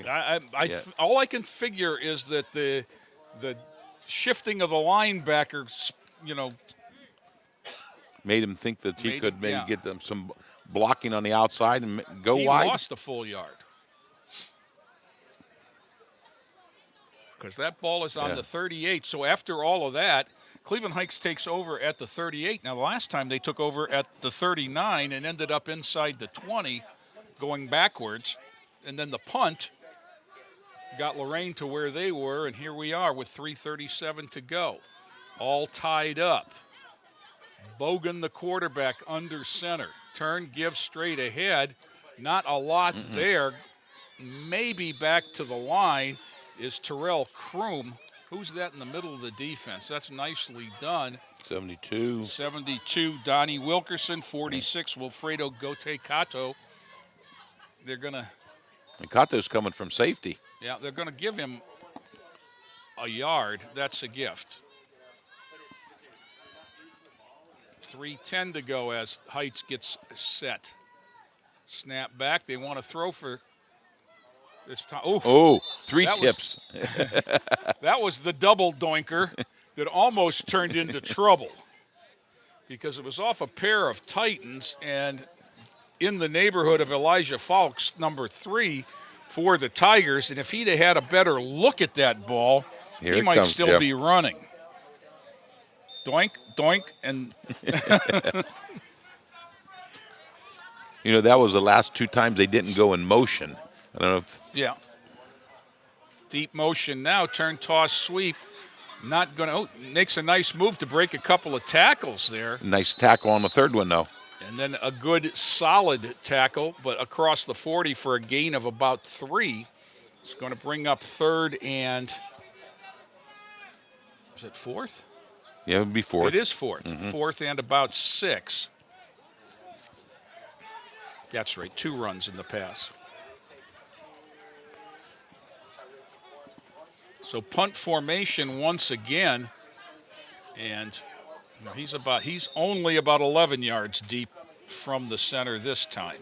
Speaker 2: All I can figure is that the shifting of the linebackers,
Speaker 3: made him think that he could maybe get them some blocking on the outside and go wide.
Speaker 2: He lost a full yard. Because that ball is on the 38. So after all of that, Cleveland Heights takes over at the 38. Now, the last time they took over at the 39 and ended up inside the 20 going backwards. And then the punt got Lorain to where they were, and here we are with 3:37 to go. All tied up. Bogan, the quarterback, under center. Turn, give straight ahead. Not a lot there. Maybe back to the line is Terrell Kroom. Who's that in the middle of the defense? That's nicely done.
Speaker 3: 72.
Speaker 2: 72, Donnie Wilkerson. 46, Wilfredo Gote-Cato. They're going to...
Speaker 3: And Cato's coming from safety.
Speaker 2: Yeah, they're going to give him a yard. That's a gift. 3:10 to go as Heights gets set. Snap back. They want to throw for this time.
Speaker 3: Oh, 3 tips.
Speaker 2: That was the double doinker that almost turned into trouble because it was off a pair of Titans and in the neighborhood of Elijah Falks, number 3 for the Tigers. And if he'd have had a better look at that ball, he might still be running. Doink, doink, and
Speaker 3: that was the last 2 times they didn't go in motion. I don't know if
Speaker 2: deep motion now, turn, toss, sweep. Not going to, makes a nice move to break a couple of tackles there.
Speaker 3: Nice tackle on the third one, though.
Speaker 2: And then a good solid tackle, but across the 40 for a gain of about 3. It's going to bring up 3rd and, is it 4th?
Speaker 3: Yeah, it would be 4th.
Speaker 2: It is 4th. 4th and about 6. That's right, 2 runs in the pass. So punt formation once again, and he's only about 11 yards deep from the center this time.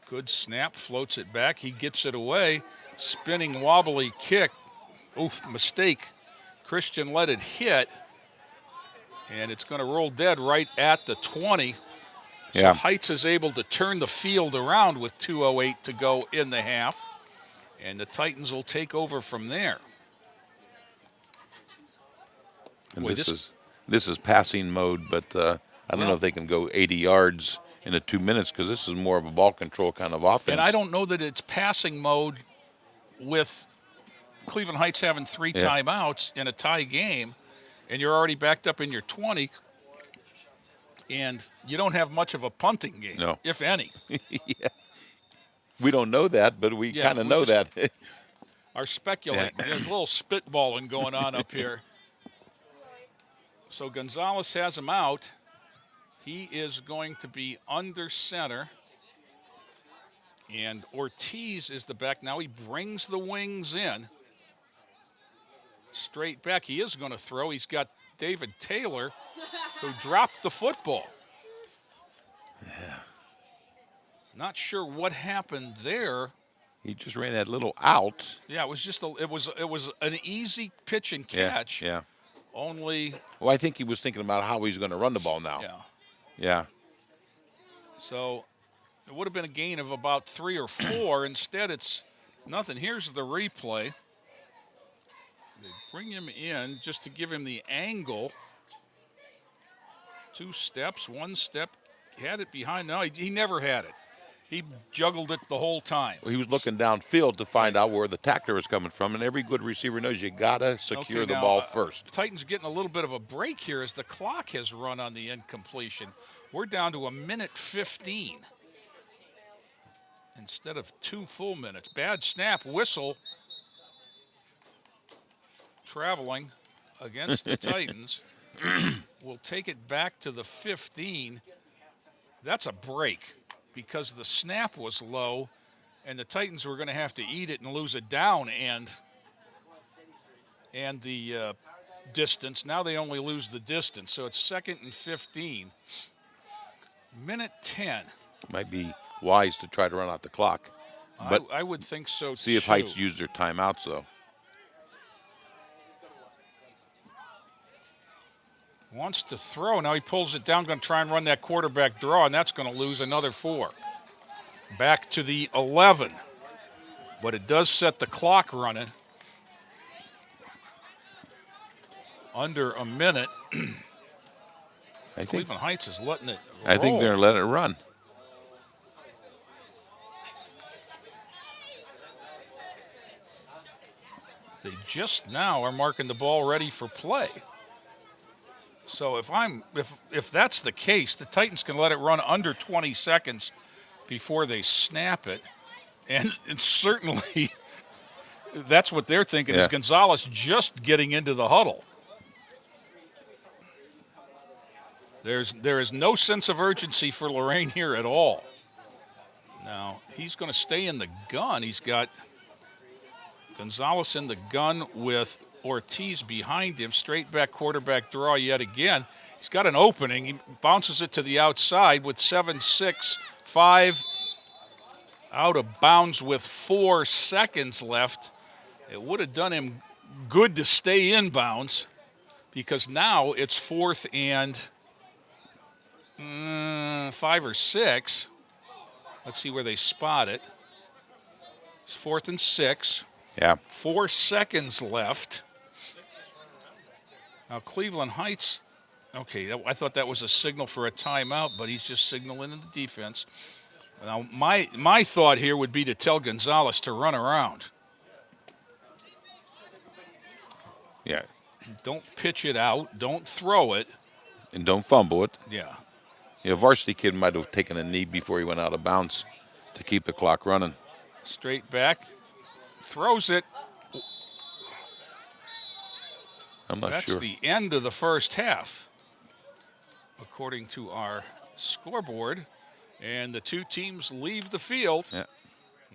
Speaker 2: Good snap, floats it back. He gets it away. Spinning wobbly kick. Oof, mistake. Christian let it hit, and it's going to roll dead right at the 20. So Heights is able to turn the field around with 2:08 to go in the half, and the Titans will take over from there.
Speaker 3: And boy, this is passing mode, but I don't know if they can go 80 yards in the 2 minutes because this is more of a ball control kind of offense.
Speaker 2: And I don't know that it's passing mode with Cleveland Heights having 3 timeouts in a tie game, and you're already backed up in your 20, and you don't have much of a punting game, if any.
Speaker 3: We don't know that, but we kind of know that.
Speaker 2: Are speculating. There's a little spitballing going on up here. So Gonzalez has him out. He is going to be under center. And Ortiz is the back. Now he brings the wings in. Straight back. He is going to throw. He's got David Taylor, who dropped the football.
Speaker 3: Yeah.
Speaker 2: Not sure what happened there.
Speaker 3: He just ran that little out.
Speaker 2: Yeah, it was just it was an easy pitch and catch.
Speaker 3: Yeah.
Speaker 2: Only.
Speaker 3: Well, I think he was thinking about how he's going to run the ball now.
Speaker 2: Yeah.
Speaker 3: Yeah.
Speaker 2: So it would have been a gain of about 3 or 4. Instead, it's nothing. Here's the replay. They bring him in just to give him the angle. 2 steps, 1 step. Had it behind. No, he never had it. He juggled it the whole time.
Speaker 3: Well, he was looking downfield to find out where the tackler was coming from, and every good receiver knows you got to secure the ball first.
Speaker 2: Titans getting a little bit of a break here as the clock has run on the incompletion. We're down to 1:15 instead of 2 full minutes. Bad snap, whistle traveling against the Titans. We'll take it back to the 15. That's a break because the snap was low and the Titans were going to have to eat it and lose it down and the distance. Now they only lose the distance, so it's 2nd and 15. 1:10.
Speaker 3: Might be wise to try to run out the clock. But
Speaker 2: I would think so,
Speaker 3: see
Speaker 2: too.
Speaker 3: if Heights use their timeouts, though.
Speaker 2: Wants to throw. Now he pulls it down, going to try and run that quarterback draw, and that's going to lose another 4. Back to the 11. But it does set the clock running. Under a minute. Cleveland Heights is letting it roll.
Speaker 3: I think they're letting it run.
Speaker 2: They just now are marking the ball ready for play. So if that's the case, the Titans can let it run under 20 seconds before they snap it. And certainly that's what they're thinking is Gonzalez just getting into the huddle. There is no sense of urgency for Lorain here at all. Now, he's going to stay in the gun. He's got Gonzalez in the gun with Ortiz behind him. Straight back quarterback draw yet again. He's got an opening. He bounces it to the outside with 7-6-5 out of bounds with 4 seconds left. It would have done him good to stay in bounds because now it's 4th and 5 or 6. Let's see where they spot it. It's 4th and 6.
Speaker 3: Yeah.
Speaker 2: 4 seconds left. Now Cleveland Heights, okay, I thought that was a signal for a timeout, but he's just signaling in the defense. Now my thought here would be to tell Gonzalez to run around.
Speaker 3: Yeah.
Speaker 2: Don't pitch it out. Don't throw it.
Speaker 3: And don't fumble it.
Speaker 2: Yeah.
Speaker 3: Yeah, varsity kid might have taken a knee before he went out of bounds to keep the clock running.
Speaker 2: Straight back. Throws it.
Speaker 3: I'm not
Speaker 2: That's
Speaker 3: sure.
Speaker 2: the end of the first half, according to our scoreboard. And the 2 teams leave the field.
Speaker 3: Yeah.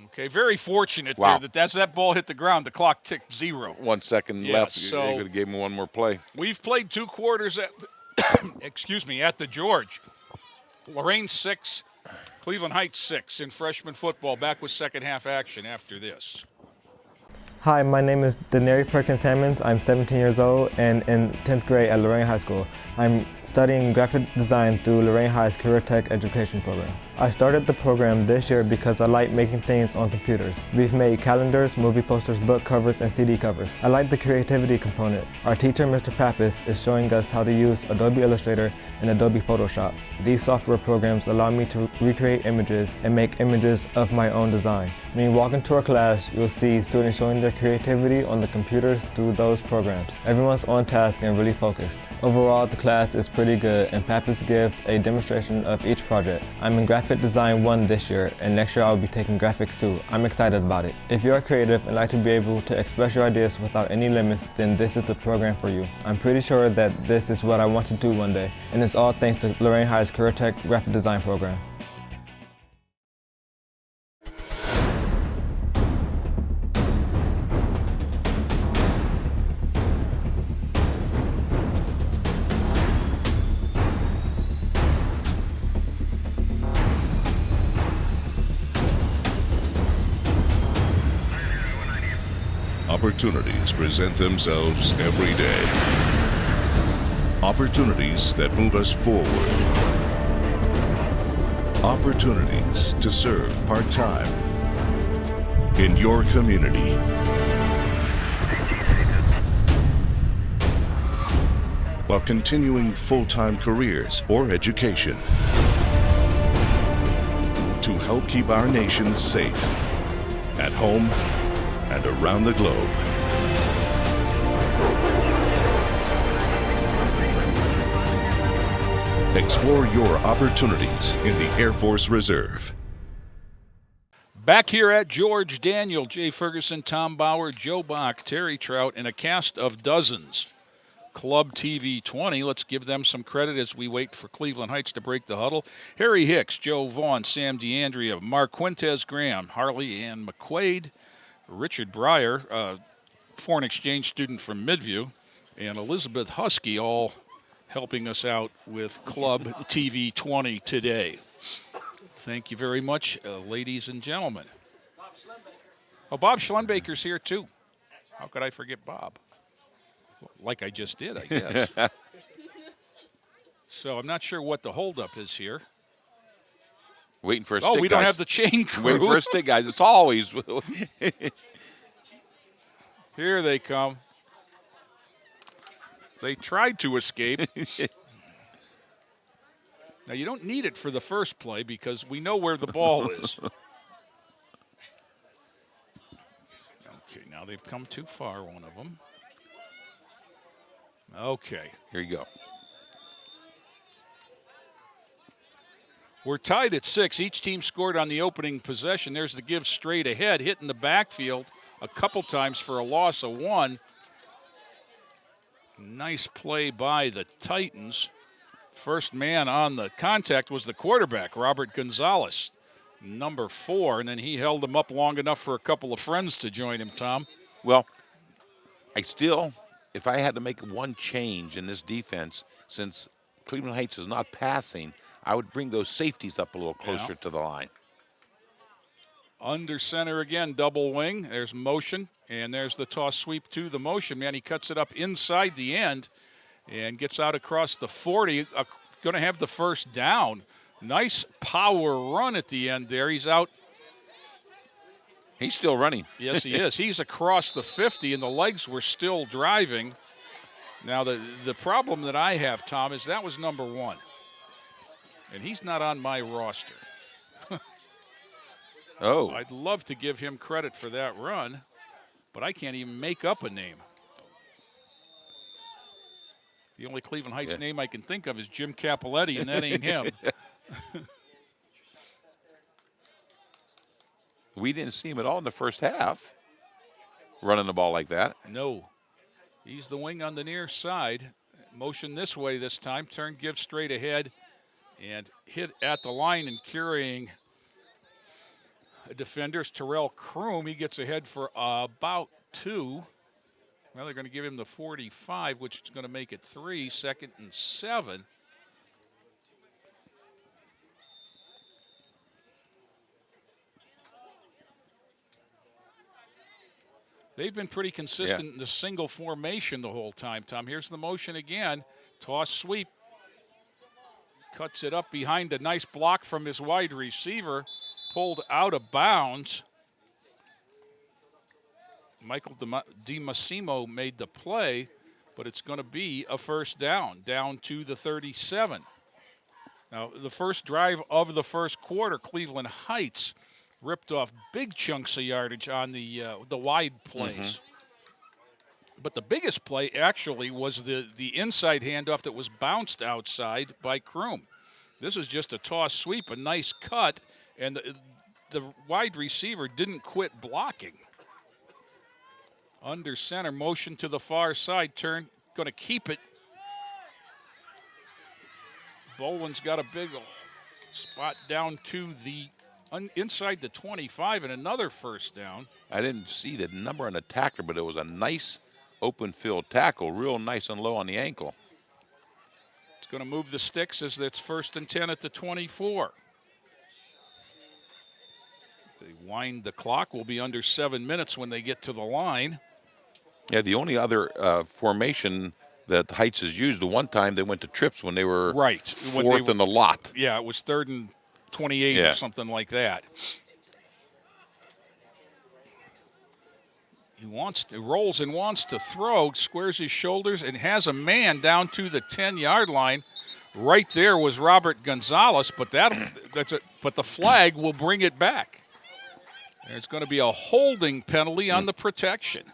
Speaker 2: Okay, very fortunate there that as that ball hit the ground, the clock ticked 0.
Speaker 3: 1 second left.
Speaker 2: So
Speaker 3: They could have given him one more play.
Speaker 2: We've played 2 quarters at at the George. Lorain 6, Cleveland Heights 6 in freshman football. Back with second half action after this.
Speaker 6: Hi, my name is Denary Perkins Hammonds. I'm 17 years old and in 10th grade at Lorain High School. I'm studying graphic design through Lorain High's Career Tech Education Program. I started the program this year because I like making things on computers. We've made calendars, movie posters, book covers, and CD covers. I like the creativity component. Our teacher, Mr. Pappas, is showing us how to use Adobe Illustrator and Adobe Photoshop. These software programs allow me to recreate images and make images of my own design. When you walk into our class, you'll see students showing their creativity on the computers through those programs. Everyone's on task and really focused. Overall, the class is pretty good and Pappas gives a demonstration of each project. I'm in Graphic Design 1 this year and next year I'll be taking Graphics 2. I'm excited about it. If you are creative and like to be able to express your ideas without any limits, then this is the program for you. I'm pretty sure that this is what I want to do one day, and it's all thanks to Lorain High's Career Tech Graphic Design program.
Speaker 7: Opportunities present themselves every day. Opportunities that move us forward. Opportunities to serve part-time in your community. While continuing full-time careers or education. To help keep our nation safe, at home and around the globe. Explore your opportunities in the Air Force Reserve.
Speaker 2: Back here at George Daniel, Jay Ferguson, Tom Bauer, Joe Bach, Terry Trout, and a cast of dozens. Club TV 20. Let's give them some credit as we wait for Cleveland Heights to break the huddle. Harry Hicks, Joe Vaughn, Sam DeAndrea, Mark Quintez Graham, Harley Ann McQuaid, Richard Breyer, a foreign exchange student from Midview, and Elizabeth Husky, all helping us out with Club TV 20 today. Thank you very much, ladies and gentlemen. Oh, Bob Schlenbaker's here, too. How could I forget Bob? Like I just did, I guess. So I'm not sure what the holdup is here.
Speaker 3: Waiting for a stick,
Speaker 2: we
Speaker 3: guys.
Speaker 2: don't have the chain crew.
Speaker 3: Waiting for a stick, guys. It's always.
Speaker 2: Here they come. They tried to escape. Now, you don't need it for the first play because we know where the ball is. Okay, now they've come too far, one of them. Okay.
Speaker 3: Here you go.
Speaker 2: We're tied at 6. Each team scored on the opening possession. There's the give straight ahead, hitting the backfield a couple times for a loss of 1. Nice play by the Titans. First man on the contact was the quarterback, Robert Gonzalez, number 4, and then he held him up long enough for a couple of friends to join him, Tom.
Speaker 3: Well, if I had to make one change in this defense, since Cleveland Heights is not passing, I would bring those safeties up a little closer to the line.
Speaker 2: Under center again, double wing. There's motion, and there's the toss sweep to the motion man. He cuts it up inside the end and gets out across the 40. Going to have the first down. Nice power run at the end there. He's out.
Speaker 3: He's still running.
Speaker 2: Yes, he is. He's across the 50, and the legs were still driving. Now, the problem that I have, Tom, is that was number 1. And he's not on my roster.
Speaker 3: Oh.
Speaker 2: I'd love to give him credit for that run, but I can't even make up a name. The only Cleveland Heights name I can think of is Jim Capoletti, and that ain't him.
Speaker 3: We didn't see him at all in the first half, running the ball like that.
Speaker 2: No. He's the wing on the near side. Motion this way this time. Turn, give straight ahead, and hit at the line and carrying a defender's Terrell Kroom. He gets ahead for about 2. Well, they're going to give him the 45, which is going to make it 3, 2nd and 7. They've been pretty consistent in the single formation the whole time, Tom. Here's the motion again. Toss sweep. Cuts it up behind a nice block from his wide receiver. Pulled out of bounds. Michael DiMassimo made the play, but it's going to be a first down to the 37. Now, the first drive of the first quarter, Cleveland Heights ripped off big chunks of yardage on the wide plays. Mm-hmm. But the biggest play actually was the inside handoff that was bounced outside by Kroom. This is just a toss sweep, a nice cut, and the wide receiver didn't quit blocking. Under center, motion to the far side, turn, going to keep it. Boland's got a big spot down to the inside the 25 and another first down.
Speaker 3: I didn't see the number on the tackler, but it was a nice open field tackle, real nice and low on the ankle.
Speaker 2: It's going to move the sticks as it's 1st and 10 at the 24. They wind the clock. We'll be under 7 minutes when they get to the line.
Speaker 3: Yeah, the only other formation that Heights has used, the one time they went to trips when they were
Speaker 2: Right.
Speaker 3: fourth in the lot.
Speaker 2: Yeah, it was 3rd and 28
Speaker 3: Yeah.
Speaker 2: or something like that. He rolls and wants to throw, squares his shoulders, and has a man down to the 10-yard line. Right there was Robert Gonzalez, but but the flag will bring it back. There's going to be a holding penalty on the protection.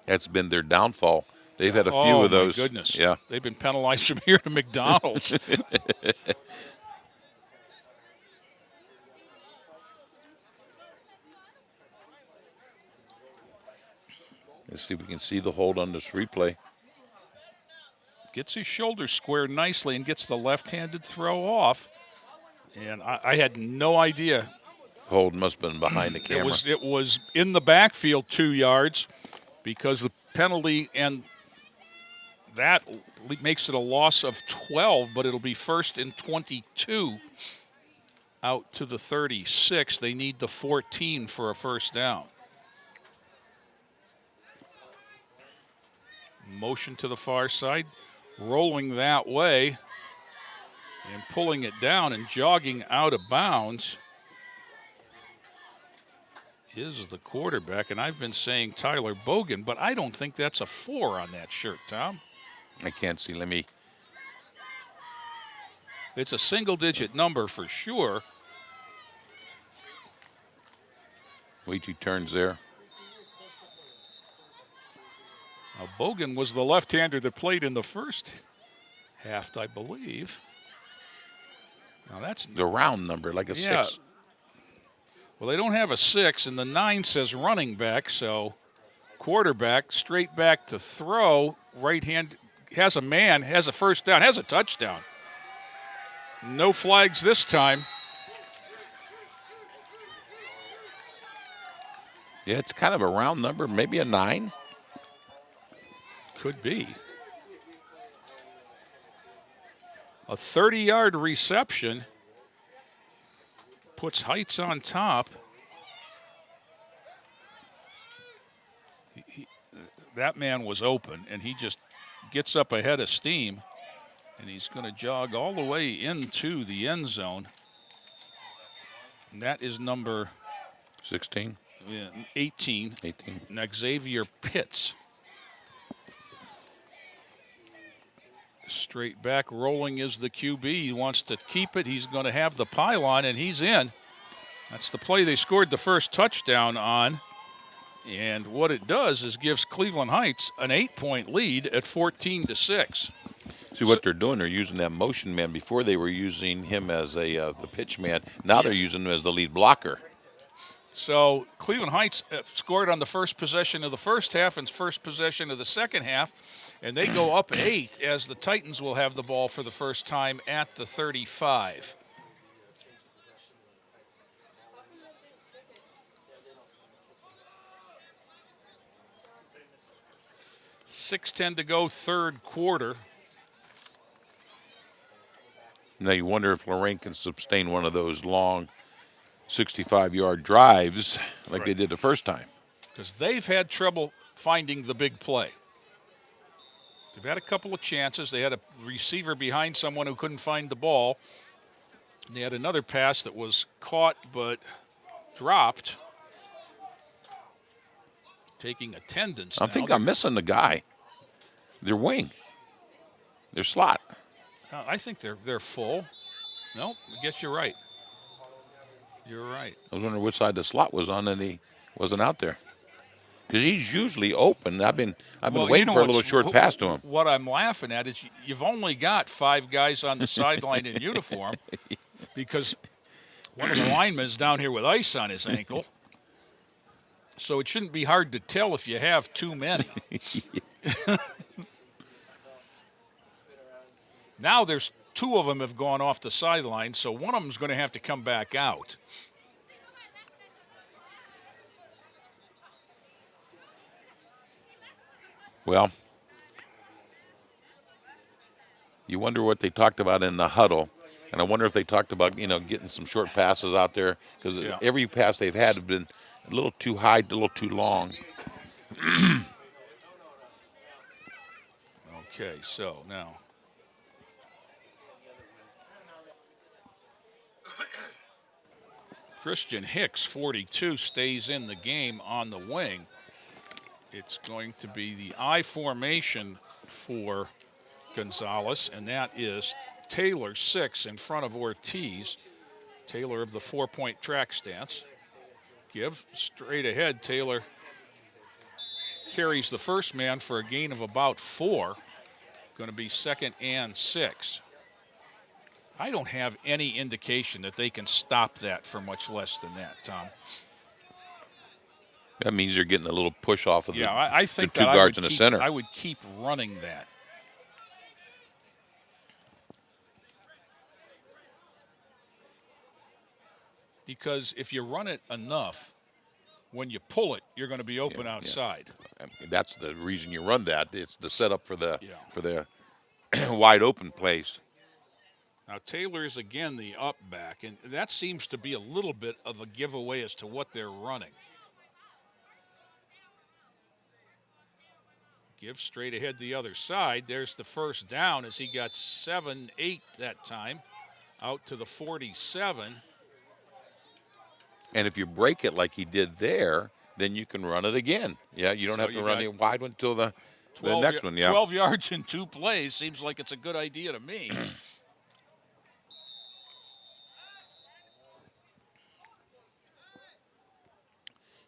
Speaker 3: That's been their downfall. They've had a few of those.
Speaker 2: Oh, my goodness.
Speaker 3: Yeah.
Speaker 2: They've been penalized from here to McDonald's.
Speaker 3: Let's see if we can see the hold on this replay.
Speaker 2: Gets his shoulders squared nicely and gets the left-handed throw off. And I had no idea.
Speaker 3: Hold must have been behind the camera.
Speaker 2: It was in the backfield 2 yards because the penalty, and that makes it a loss of 12, but it'll be 1st and 22 out to the 36. They need the 14 for a first down. Motion to the far side, rolling that way and pulling it down and jogging out of bounds is the quarterback. And I've been saying Tyler Bogan, but I don't think that's a 4 on that shirt, Tom.
Speaker 3: I can't see. Let me.
Speaker 2: It's a single-digit number for sure.
Speaker 3: Wait 2 turns there.
Speaker 2: Now, Bogan was the left-hander that played in the first half, I believe. Now that's
Speaker 3: The round number, like a 6.
Speaker 2: Well, they don't have a 6, and the 9 says running back, so quarterback, straight back to throw, right hand, has a man, has a first down, has a touchdown. No flags this time.
Speaker 3: Yeah, it's kind of a round number, maybe a 9.
Speaker 2: Could be. A 30-yard reception puts Heights on top. That man was open, and he just gets up ahead of steam, and he's going to jog all the way into the end zone. And that is number
Speaker 3: 16.
Speaker 2: 18.
Speaker 3: 18.
Speaker 2: Xavier Pitts. Straight back rolling is the QB. He wants to keep it. He's going to have the pylon, and he's in. That's the play they scored the first touchdown on. And what it does is gives Cleveland Heights an 8-point lead at 14-6.
Speaker 3: See what they're doing? They're using that motion man. Before they were using him as the pitch man. Now they're using him as the lead blocker.
Speaker 2: So Cleveland Heights scored on the first possession of the first half and first possession of the second half, and they go up 8 as the Titans will have the ball for the first time at the 35. .6:10 to go, third quarter.
Speaker 3: Now you wonder if Lorain can sustain one of those long 65-yard drives like they did the first time.
Speaker 2: Because they've had trouble finding the big play. They've had a couple of chances. They had a receiver behind someone who couldn't find the ball. They had another pass that was caught but dropped. Taking attendance
Speaker 3: I
Speaker 2: now.
Speaker 3: think I'm missing the guy. Their wing. Their slot.
Speaker 2: I think they're full. Nope, I guess you're right. You're right.
Speaker 3: I was wondering which side the slot was on, and he wasn't out there. Because he's usually open. I've been waiting for a little short pass to him.
Speaker 2: What I'm laughing at is you've only got 5 guys on the sideline in uniform because one of the linemen is down here with ice on his ankle. So it shouldn't be hard to tell if you have too many. Now there's 2 of them have gone off the sideline, so one of them is going to have to come back out.
Speaker 3: Well, you wonder what they talked about in the huddle. And I wonder if they talked about, getting some short passes out there. Because every pass they've had have been A little too high, a little too long.
Speaker 2: Okay, so now. Christian Hicks, 42, stays in the game on the wing. It's going to be the I formation for Gonzalez, and that is Taylor, 6, in front of Ortiz. Taylor of the 4-point track stance. Give straight ahead. Taylor carries the first man for a gain of about 4. Going to be 2nd and 6. I don't have any indication that they can stop that for much less than that, Tom.
Speaker 3: That means you're getting a little push off of
Speaker 2: I think
Speaker 3: the two
Speaker 2: that
Speaker 3: guards in the center.
Speaker 2: I would keep running that. Because if you run it enough, when you pull it, you're going to be open outside.
Speaker 3: I mean, that's the reason you run that. It's the setup for the wide open place.
Speaker 2: Now Taylor's again the up back, and that seems to be a little bit of a giveaway as to what they're running. Give straight ahead the other side. There's the first down as he got 7-8 that time, out to the 47.
Speaker 3: And if you break it like he did there, then you can run it again. Yeah, you don't have to run the wide one until the next one. Yeah,
Speaker 2: 12 yards in 2 plays seems like it's a good idea to me.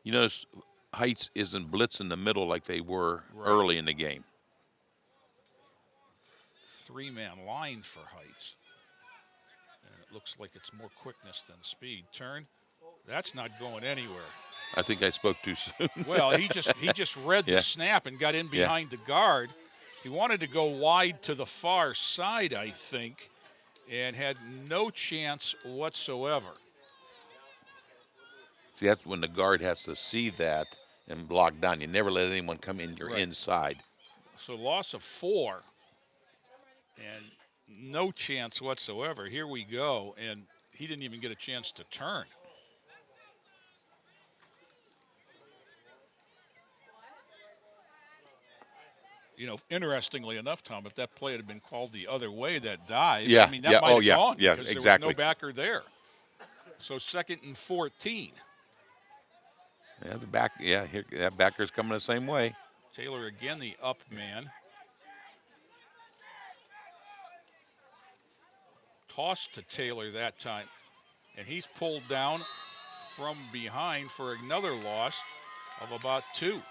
Speaker 3: You notice Heights isn't blitz in the middle like they were early in the game.
Speaker 2: 3-man line for Heights. And it looks like it's more quickness than speed. Turn. That's not going anywhere.
Speaker 3: I think I spoke too soon.
Speaker 2: Well, he just read the snap and got in behind the guard. He wanted to go wide to the far side, I think, and had no chance whatsoever.
Speaker 3: See, that's when the guard has to see that and block down. You never let anyone come in your inside.
Speaker 2: So loss of 4 and no chance whatsoever. Here we go, and he didn't even get a chance to turn. You know, interestingly enough, Tom, if that play had been called the other way, that dive, I mean, that might have gone.
Speaker 3: Yeah,
Speaker 2: because
Speaker 3: exactly.
Speaker 2: There was no backer there. So 2nd and 14.
Speaker 3: Yeah, the back. Yeah, here, that backer's coming the same way.
Speaker 2: Taylor again, the up man. Toss to Taylor that time, and he's pulled down from behind for another loss of about 2.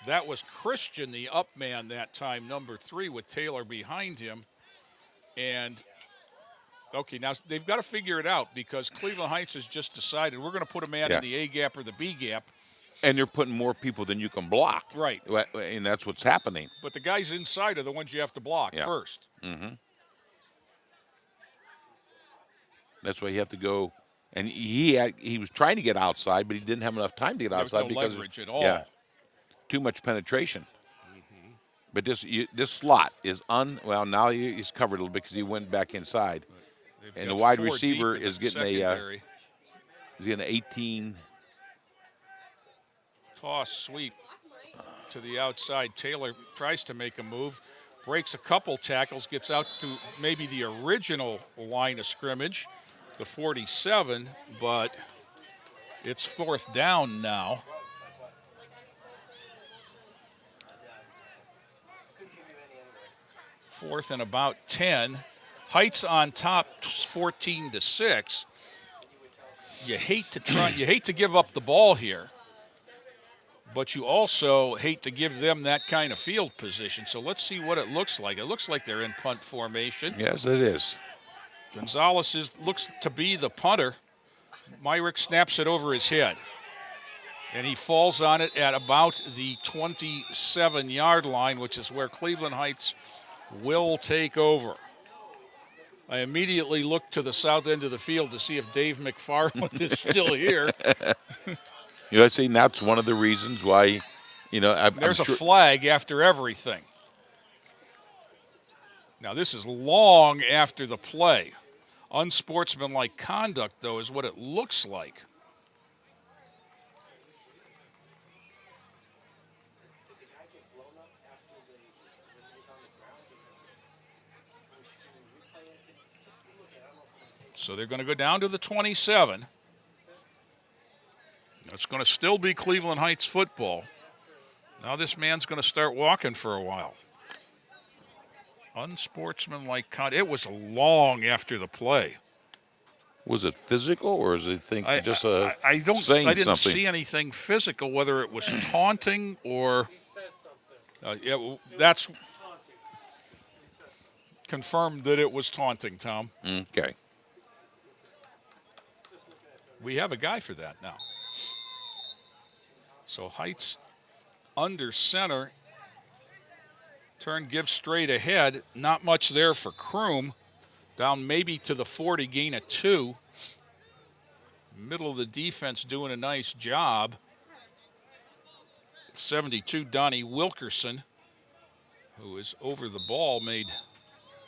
Speaker 2: That was Christian, the up man that time, number 3, with Taylor behind him. And, okay, now they've got to figure it out because Cleveland Heights has just decided we're going to put a man in the A gap or the B gap.
Speaker 3: And they're putting more people than you can block.
Speaker 2: Right.
Speaker 3: And that's what's happening.
Speaker 2: But the guys inside are the ones you have to block first.
Speaker 3: Mm-hmm. That's why you have to go. And he was trying to get outside, but he didn't have enough time to get outside
Speaker 2: because leverage at all.
Speaker 3: Yeah, too much penetration. Mm-hmm. But this slot is well, now he's covered a little bit because he went back inside. And the wide receiver is getting he's getting an 18.
Speaker 2: Toss sweep to the outside. Taylor tries to make a move, breaks a couple tackles, gets out to maybe the original line of scrimmage, the 47, but it's 4th down now. Fourth and about 10. Heights on top, 14-6. You hate to give up the ball here, but you also hate to give them that kind of field position. So let's see what it looks like. It looks like they're in punt formation.
Speaker 3: Yes, it is.
Speaker 2: Gonzalez looks to be the punter. Myrick snaps it over his head, and he falls on it at about the 27-yard line, which is where Cleveland Heights will take over. I immediately look to the south end of the field to see if Dave McFarland is still here.
Speaker 3: You know, I see that's one of the reasons why,
Speaker 2: there's a flag after everything. Now, this is long after the play. Unsportsmanlike conduct, though, is what it looks like. So they're going to go down to the 27. It's going to still be Cleveland Heights football. Now this man's going to start walking for a while. Unsportsmanlike conduct. It was long after the play.
Speaker 3: Was it physical, or is it
Speaker 2: I didn't
Speaker 3: saying something?
Speaker 2: see anything physical, whether it was taunting or that's confirmed that it was taunting, Tom.
Speaker 3: Okay.
Speaker 2: We have a guy for that now. So Heights under center. Turn gives straight ahead. Not much there for Kroom. Down maybe to the 40, gain of 2. Middle of the defense doing a nice job. 72, Donnie Wilkerson, who is over the ball, made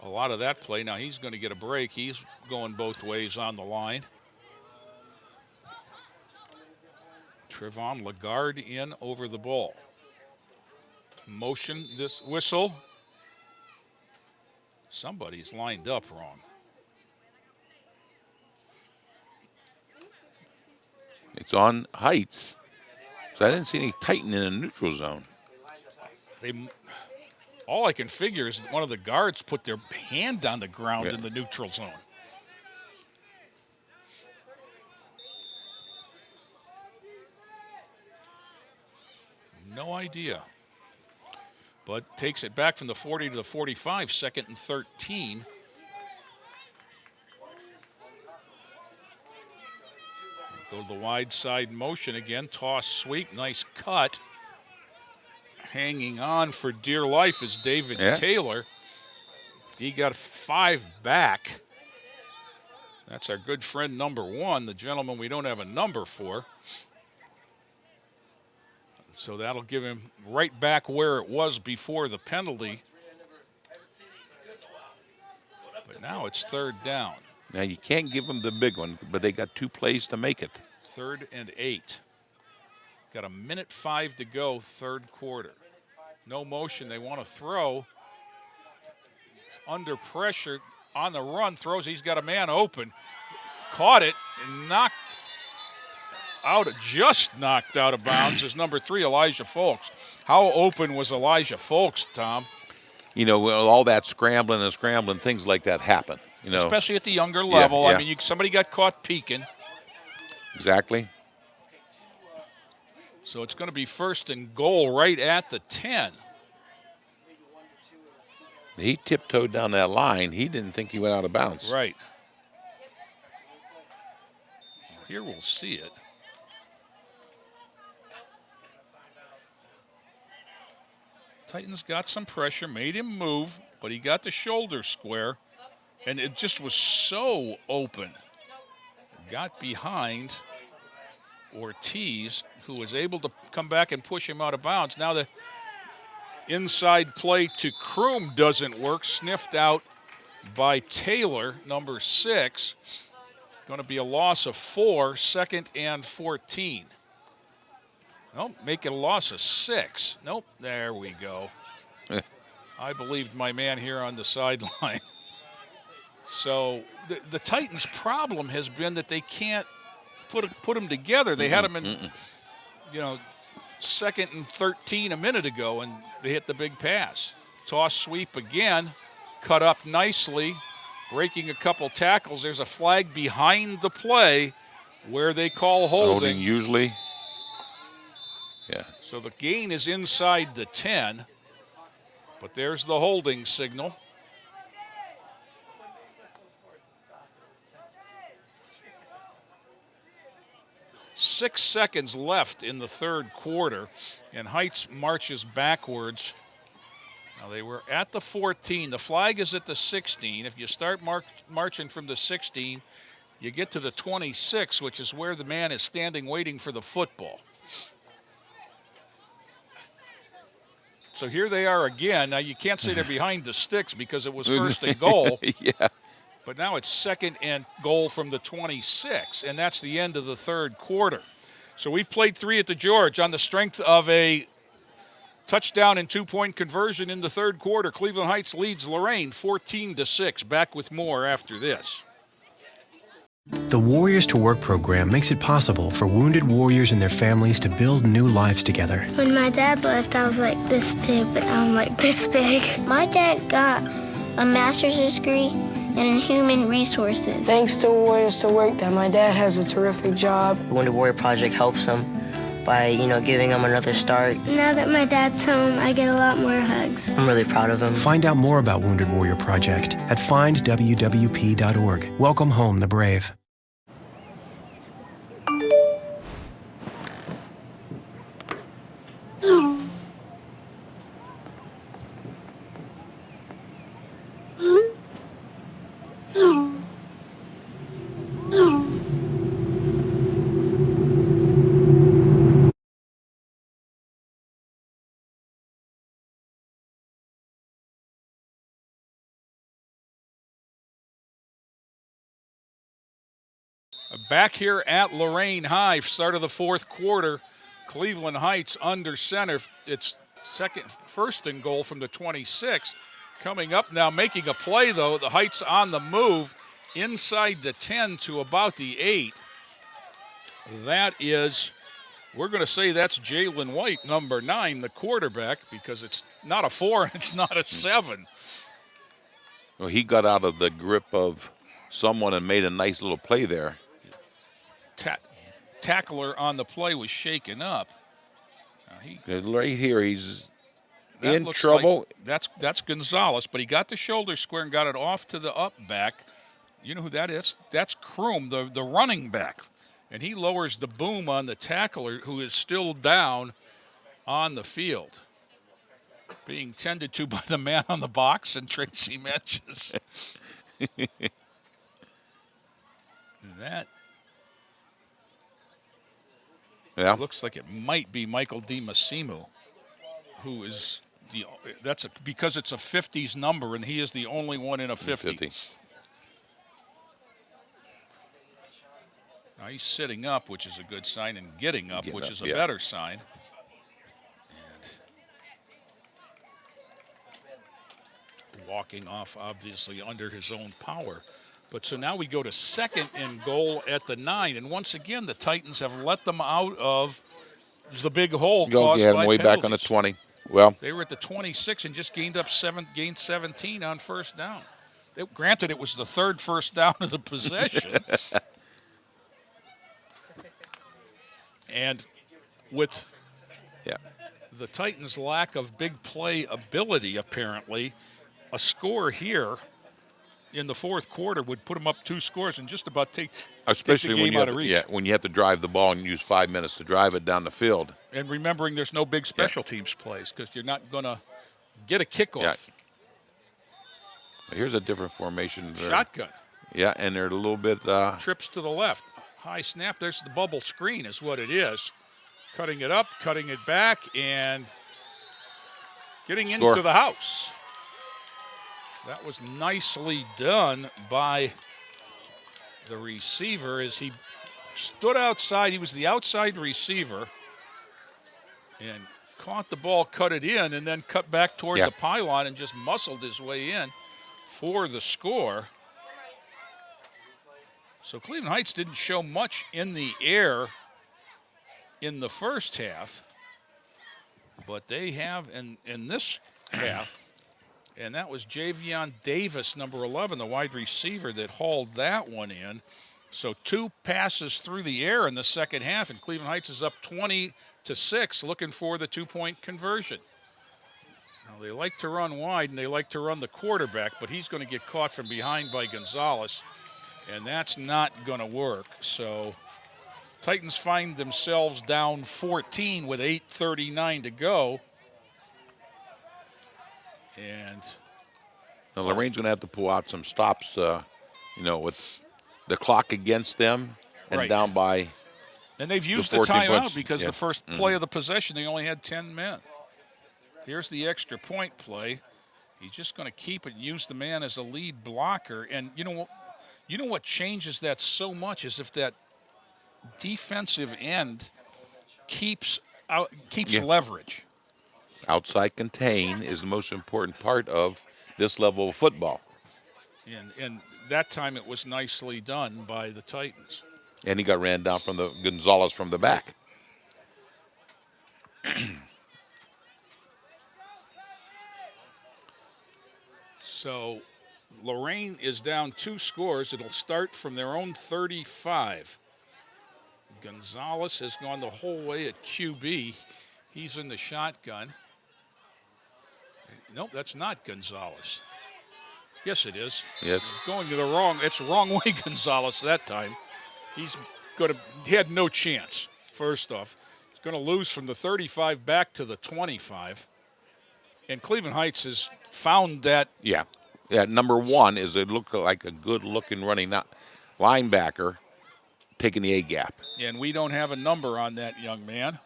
Speaker 2: a lot of that play. Now he's going to get a break. He's going both ways on the line. Trevon Lagarde in over the ball. Motion, this whistle. Somebody's lined up wrong.
Speaker 3: It's on Heights. So I didn't see any Titan in a neutral zone.
Speaker 2: All I can figure is that one of the guards put their hand on the ground in the neutral zone. No idea. But takes it back from the 40 to the 45, 2nd and 13. Go to the wide side motion again. Toss sweep. Nice cut. Hanging on for dear life is David Taylor. He got 5 back. That's our good friend number 1, the gentleman we don't have a number for. So that'll give him right back where it was before the penalty. But now it's 3rd down.
Speaker 3: Now you can't give them the big one, but they got 2 plays to make it.
Speaker 2: 3rd and 8. Got 1:05 to go, 3rd quarter. No motion. They want to throw. Under pressure, on the run, throws. He's got a man open. Caught it and just knocked out of bounds is number 3, Elijah Folks. How open was Elijah Folks, Tom?
Speaker 3: You know, well, all that scrambling, things like that happen. You know,
Speaker 2: especially at the younger level.
Speaker 3: Yeah.
Speaker 2: I mean, somebody got caught peeking.
Speaker 3: Exactly.
Speaker 2: So it's going to be 1st and goal right at the 10.
Speaker 3: He tiptoed down that line. He didn't think he went out of bounds.
Speaker 2: Right. Here we'll see it. Titans got some pressure, made him move, but he got the shoulder square, and it just was so open. Got behind Ortiz, who was able to come back and push him out of bounds. Now the inside play to Kroom doesn't work, sniffed out by Taylor, number 6. Going to be a loss of 4, 2nd and 14. Nope, make it a loss of 6. Nope, there we go. I believed my man here on the sideline. So the Titans' problem has been that they can't put them together. They had them in, 2nd and 13 a minute ago, and they hit the big pass. Toss sweep again, cut up nicely, breaking a couple tackles. There's a flag behind the play where they call holding.
Speaker 3: Usually. Yeah.
Speaker 2: So the gain is inside the 10, but there's the holding signal. Six seconds left in the 3rd quarter, and Heights marches backwards. Now they were at the 14. The flag is at the 16. If you start marching from the 16, you get to the 26, which is where the man is standing waiting for the football. So here they are again. Now, you can't say they're behind the sticks because it was 1st and goal.
Speaker 3: Yeah.
Speaker 2: But now it's 2nd and goal from the 26, and that's the end of the 3rd quarter. So we've played 3 at the George on the strength of a touchdown and 2-point conversion in the 3rd quarter. Cleveland Heights leads Lorain 14-6. Back with more after this.
Speaker 8: The Warriors to Work program makes it possible for wounded warriors and their families to build new lives together.
Speaker 9: When my dad left, I was like this big, but now I'm like this big. My dad got a master's degree in human resources.
Speaker 10: Thanks to Warriors to Work that my dad has a terrific job.
Speaker 11: The Wounded Warrior Project helps him by, giving him another start.
Speaker 9: Now that my dad's home, I get a lot more hugs.
Speaker 11: I'm really proud of him.
Speaker 8: Find out more about Wounded Warrior Project at findwwp.org. Welcome home the brave.
Speaker 2: Back here at Lorain High, start of the fourth quarter. Cleveland Heights under center. It's first and goal from the 26. Coming up now, making a play though. The Heights on the move inside the 10 to about the 8. That is, we're going to say that's Jalen White, number 9, the quarterback, because it's not a 4 and it's not a 7.
Speaker 3: Well, he got out of the grip of someone and made a nice little play there.
Speaker 2: Tackler on the play was shaken up.
Speaker 3: Right here, he's in trouble.
Speaker 2: Like that's Gonzalez, but he got the shoulder square and got it off to the up back. You know who that is? That's Kroom, the running back. And he lowers the boom on the tackler, who is still down on the field. Being tended to by the man on the box and Tracy Menches. That looks like it might be Michael DiMassimo, who is because it's a 50s number, and he is the only one in a 50. Now he's sitting up, which is a good sign, and getting up, which is a better sign. And walking off, obviously, under his own power. But so now we go to second and goal at the 9. And once again, the Titans have let them out of the big hole caused by
Speaker 3: way
Speaker 2: penalties.
Speaker 3: back on the 20. Well,
Speaker 2: they were at the 26 and just gained 17 on first down. Granted, it was the third first down of the possession. And with the Titans' lack of big play ability, apparently, a score here in the fourth quarter would put them up 2 scores and just about take the game out of reach.
Speaker 3: Yeah, when you have to drive the ball and use 5 minutes to drive it down the field.
Speaker 2: And remembering there's no big special teams plays because you're not going to get a kickoff.
Speaker 3: Yeah. Here's a different formation.
Speaker 2: Shotgun.
Speaker 3: Yeah, and they're a little bit.
Speaker 2: Trips to the left. High snap. There's the bubble screen is what it is. Cutting it up, cutting it back, and getting into the house. That was nicely done by the receiver as he stood outside. He was the outside receiver and caught the ball, cut it in, and then cut back toward the pylon and just muscled his way in for the score. So Cleveland Heights didn't show much in the air in the first half, but they have in this half. And that was Javion Davis, number 11, the wide receiver, that hauled that one in. So 2 passes through the air in the second half, and Cleveland Heights is up 20-6, looking for the 2-point conversion. Now, they like to run wide, and they like to run the quarterback, but he's going to get caught from behind by Gonzalez, and that's not going to work. So Titans find themselves down 14 with 8:39 to go. And
Speaker 3: now Lorain's going to have to pull out some stops, with the clock against them and down by.
Speaker 2: And they've used the timeout because the first play of the possession, they only had 10 men. Here's the extra point play. He's just going to keep it, use the man as a lead blocker. And you know what changes that so much is if that defensive end keeps leverage.
Speaker 3: Outside contain is the most important part of this level of football.
Speaker 2: And that time it was nicely done by the Titans.
Speaker 3: And he got ran down from the Gonzalez from the back.
Speaker 2: So Lorain is down 2 scores. It'll start from their own 35. Gonzalez has gone the whole way at QB. He's in the shotgun. Nope, that's not Gonzalez. Yes, it is.
Speaker 3: Yes.
Speaker 2: Going to the wrong. It's wrong way Gonzalez that time. He had no chance. First off, he's going to lose from the 35 back to the 25. And Cleveland Heights has found that.
Speaker 3: Yeah. Yeah, number 1 is it look like a good-looking running linebacker taking the A gap.
Speaker 2: And we don't have a number on that young man.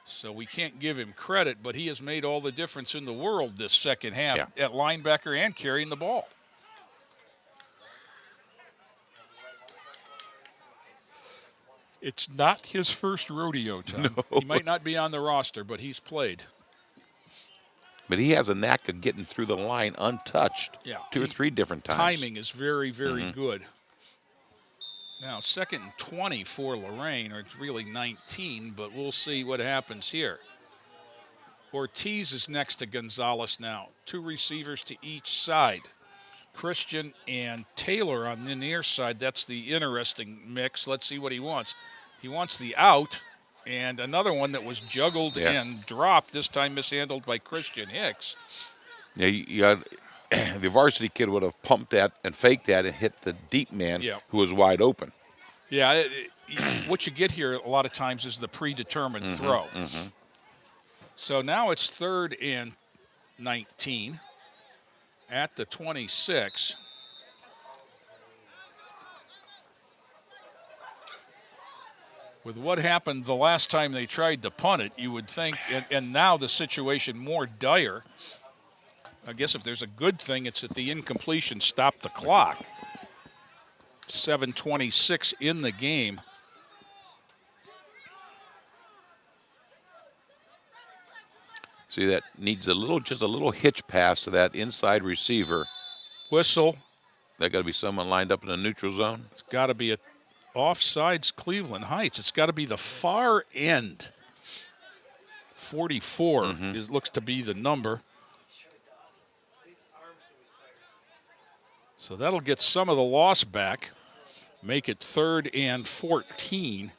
Speaker 2: So we can't give him credit, but he has made all the difference in the world this second half at linebacker and carrying the ball. It's not his first rodeo, Tom.
Speaker 3: No.
Speaker 2: He might not be on the roster, but he's played.
Speaker 3: But he has a knack of getting through the line untouched 2 or 3 different times.
Speaker 2: Timing is very, very good. Now, 2nd and 20 for Lorain, or it's really 19, but we'll see what happens here. Ortiz is next to Gonzalez now. 2 receivers to each side. Christian and Taylor on the near side. That's the interesting mix. Let's see what he wants. He wants the out, and another one that was juggled and dropped, this time mishandled by Christian Hicks.
Speaker 3: Yeah, you got, the varsity kid would have pumped that and faked that and hit the deep man who was wide open.
Speaker 2: Yeah, what you get here a lot of times is the predetermined throw. So now it's 3rd and 19 at the 26. With what happened the last time they tried to punt it, you would think, and now the situation more dire. I guess if there's a good thing, it's that the incompletion stopped the clock. 7:26 in the game.
Speaker 3: See, that needs just a little hitch pass to that inside receiver.
Speaker 2: Whistle.
Speaker 3: That got to be someone lined up in the neutral zone.
Speaker 2: It's got to be a offsides Cleveland Heights. It's got to be the far end. 44 looks to be the number. So that'll get some of the loss back. Make it 3rd and 14.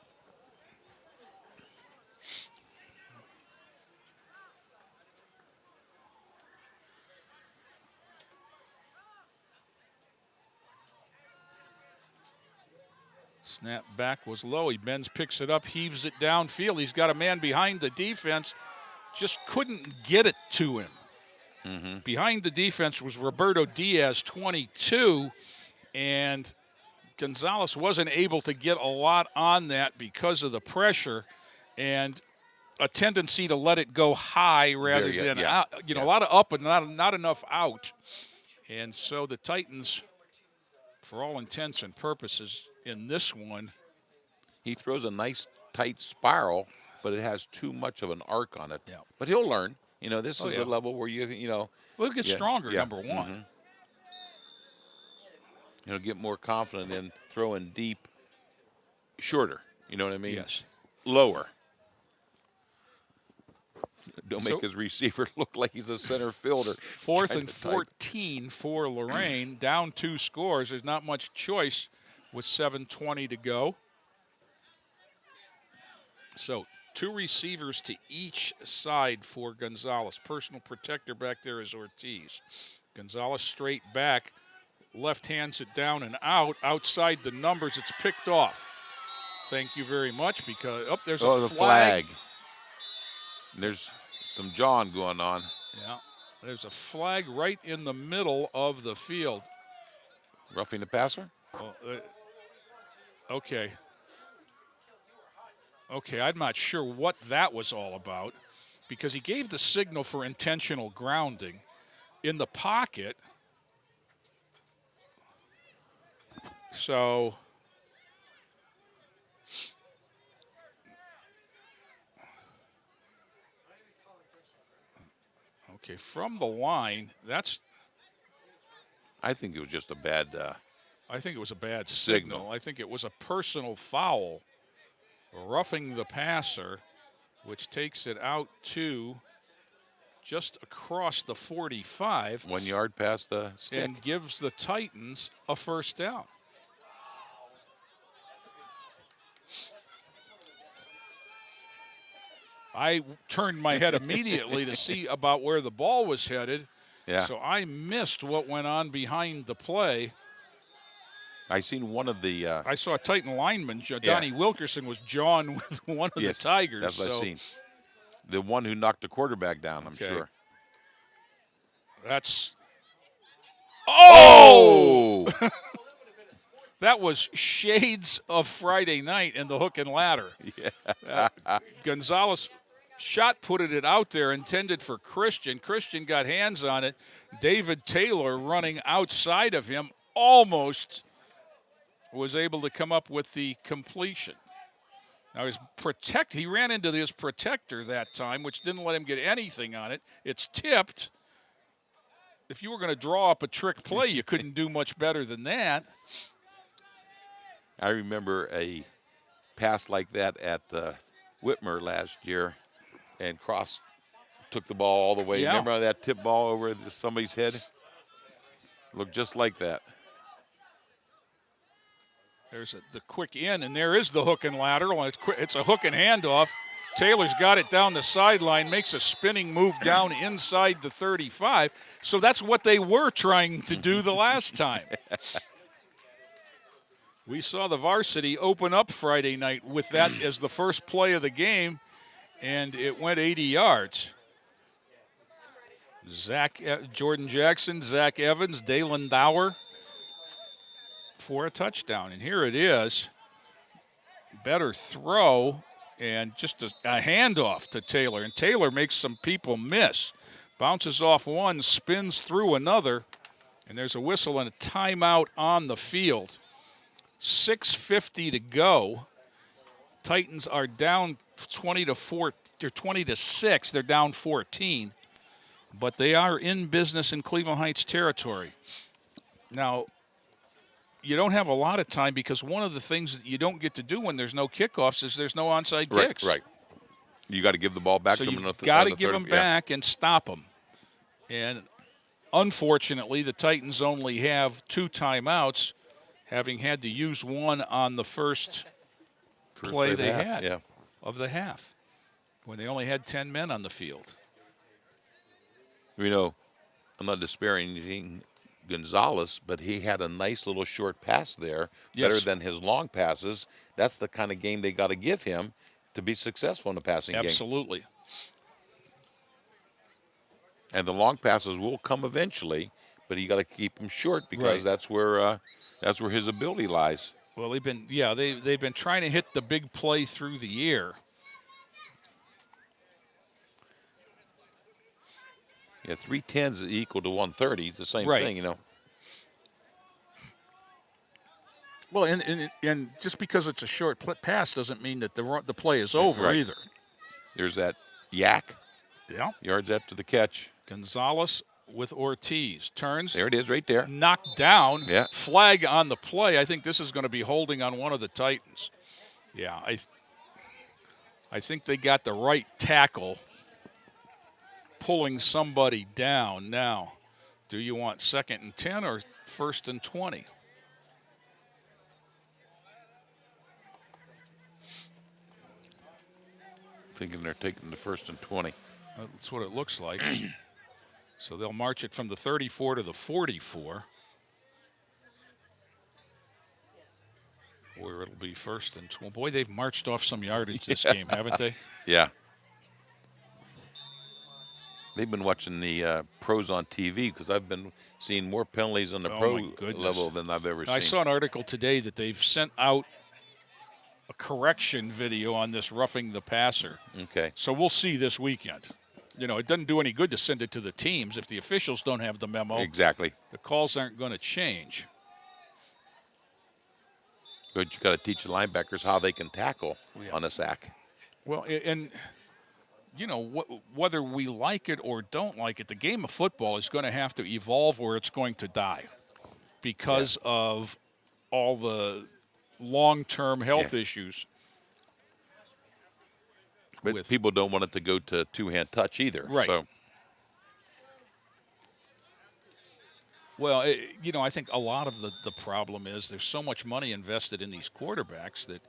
Speaker 2: Snap back was low. He bends, picks it up, heaves it downfield. He's got a man behind the defense. Just couldn't get it to him. Behind the defense was Roberto Diaz, 22, and Gonzalez wasn't able to get a lot on that because of the pressure and a tendency to let it go high rather than out. A lot of up and not enough out. And so the Titans, for all intents and purposes, in this one,
Speaker 3: he throws a nice tight spiral, but it has too much of an arc on it. But he'll learn. This is the level where
Speaker 2: we'll get stronger, number one.
Speaker 3: Get more confident in throwing deep, shorter. You know what I mean?
Speaker 2: Yes.
Speaker 3: Lower. Don't make his receiver look like he's a center fielder.
Speaker 2: 4th and 14 for Lorain. Down 2 scores. There's not much choice with 7:20 to go. So 2 receivers to each side for Gonzalez. Personal protector back there is Ortiz. Gonzalez straight back. Left hands it down and out. Outside the numbers, it's picked off. Thank you very much because, there's a flag.
Speaker 3: There's some jawing going on.
Speaker 2: Yeah, there's a flag right in the middle of the field.
Speaker 3: Roughing the passer?
Speaker 2: Okay. Okay, I'm not sure what that was all about because he gave the signal for intentional grounding in the pocket. So okay, from the line, that's
Speaker 3: I think it was just a bad
Speaker 2: I think it was a bad signal. I think it was a personal foul, roughing the passer, which takes it out to just across the 45.
Speaker 3: 1 yard past the stick.
Speaker 2: And gives the Titans a first down. I turned my head immediately to see about where the ball was headed.
Speaker 3: Yeah.
Speaker 2: So I missed what went on behind the play.
Speaker 3: I seen one of the.
Speaker 2: I saw a Titan lineman, Donnie Wilkerson, was jawing with one of the Tigers.
Speaker 3: That's what I seen. The one who knocked the quarterback down, I'm sure.
Speaker 2: That's. Oh! That was shades of Friday night in the hook and ladder.
Speaker 3: Yeah.
Speaker 2: Gonzalez shot putted it out there, intended for Christian. Christian got hands on it. David Taylor running outside of him almost was able to come up with the completion. Now he ran into his protector that time, which didn't let him get anything on it. It's tipped. If you were going to draw up a trick play, you couldn't do much better than that.
Speaker 3: I remember a pass like that at Whitmer last year, and Cross took the ball all the way.
Speaker 2: Yeah.
Speaker 3: Remember that tip ball over somebody's head? Looked just like that.
Speaker 2: There's the quick in, and there is the hook and lateral. It's a hook and handoff. Taylor's got it down the sideline, makes a spinning move down inside the 35. So that's what they were trying to do the last time. We saw the varsity open up Friday night with that as the first play of the game, and it went 80 yards. Jordan Jackson, Zach Evans, Dalen Dower for a touchdown. And here it is. Better throw and just a handoff to Taylor. And Taylor makes some people miss. Bounces off one, spins through another, and there's a whistle and a timeout on the field. 6:50 to go. Titans are down 20 to 6. They're down 14, but they are in business in Cleveland Heights territory. Now, you don't have a lot of time because one of the things that you don't get to do when there's no kickoffs is there's no onside kicks.
Speaker 3: Right. You got to give the ball back to them.
Speaker 2: So you've got to give them back and stop them. And unfortunately, the Titans only have 2 timeouts, having had to use one on the first play they had of the half, when they only had 10 men on the field.
Speaker 3: You know, I'm not disparaging Gonzalez, but he had a nice little short pass there, better than his long passes. That's the kind of game they got to give him to be successful in the passing game.
Speaker 2: Absolutely.
Speaker 3: And the long passes will come eventually, but you got to keep them short because that's where his ability lies.
Speaker 2: Well, they've been trying to hit the big play through the air.
Speaker 3: Yeah, 310s is equal to 130. It's the same thing, you know.
Speaker 2: Well, and just because it's a short pass doesn't mean that the play is over either.
Speaker 3: There's that yak.
Speaker 2: Yeah.
Speaker 3: Yards after the catch.
Speaker 2: Gonzalez with Ortiz. Turns.
Speaker 3: There it is right there.
Speaker 2: Knocked down.
Speaker 3: Yeah.
Speaker 2: Flag on the play. I think this is going to be holding on one of the Titans. Yeah, I think they got the right tackle pulling somebody down. Now, do you want 2nd and 10 or 1st and 20?
Speaker 3: Thinking they're taking the 1st and 20.
Speaker 2: That's what it looks like. So they'll march it from the 34 to the 44. Where it'll be 1st and 20. Boy, they've marched off some yardage this game, haven't they?
Speaker 3: Yeah. They've been watching the pros on TV because I've been seeing more penalties on the pro level than I've ever seen.
Speaker 2: I saw an article today that they've sent out a correction video on this roughing the passer.
Speaker 3: Okay.
Speaker 2: So we'll see this weekend. You know, it doesn't do any good to send it to the teams if the officials don't have the memo.
Speaker 3: Exactly.
Speaker 2: The calls aren't going to change.
Speaker 3: But you got to teach the linebackers how they can tackle on a sack.
Speaker 2: Well, and you know, whether we like it or don't like it, the game of football is going to have to evolve or it's going to die. because of all the long-term health issues.
Speaker 3: But people don't want it to go to two-hand touch either.
Speaker 2: Right.
Speaker 3: So.
Speaker 2: Well, I think a lot of the problem is there's so much money invested in these quarterbacks that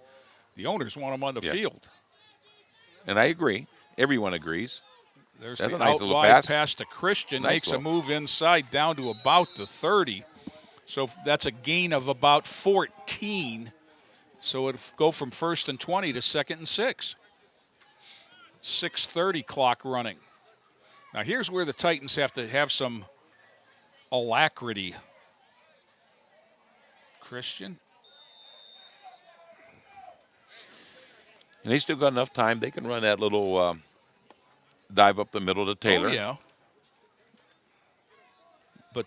Speaker 2: the owners want them on the field.
Speaker 3: And I agree. Everyone agrees.
Speaker 2: There's
Speaker 3: That's
Speaker 2: the
Speaker 3: a nice little
Speaker 2: pass to Christian.
Speaker 3: Nice
Speaker 2: Makes
Speaker 3: little.
Speaker 2: a move inside down to about the 30. So that's a gain of about 14. So it'll go from 1st and 20 to 2nd and 6. 6:30 clock running. Now here's where the Titans have to have some alacrity. Christian.
Speaker 3: And they still got enough time. They can run that little dive up the middle to Taylor.
Speaker 2: Oh, yeah. But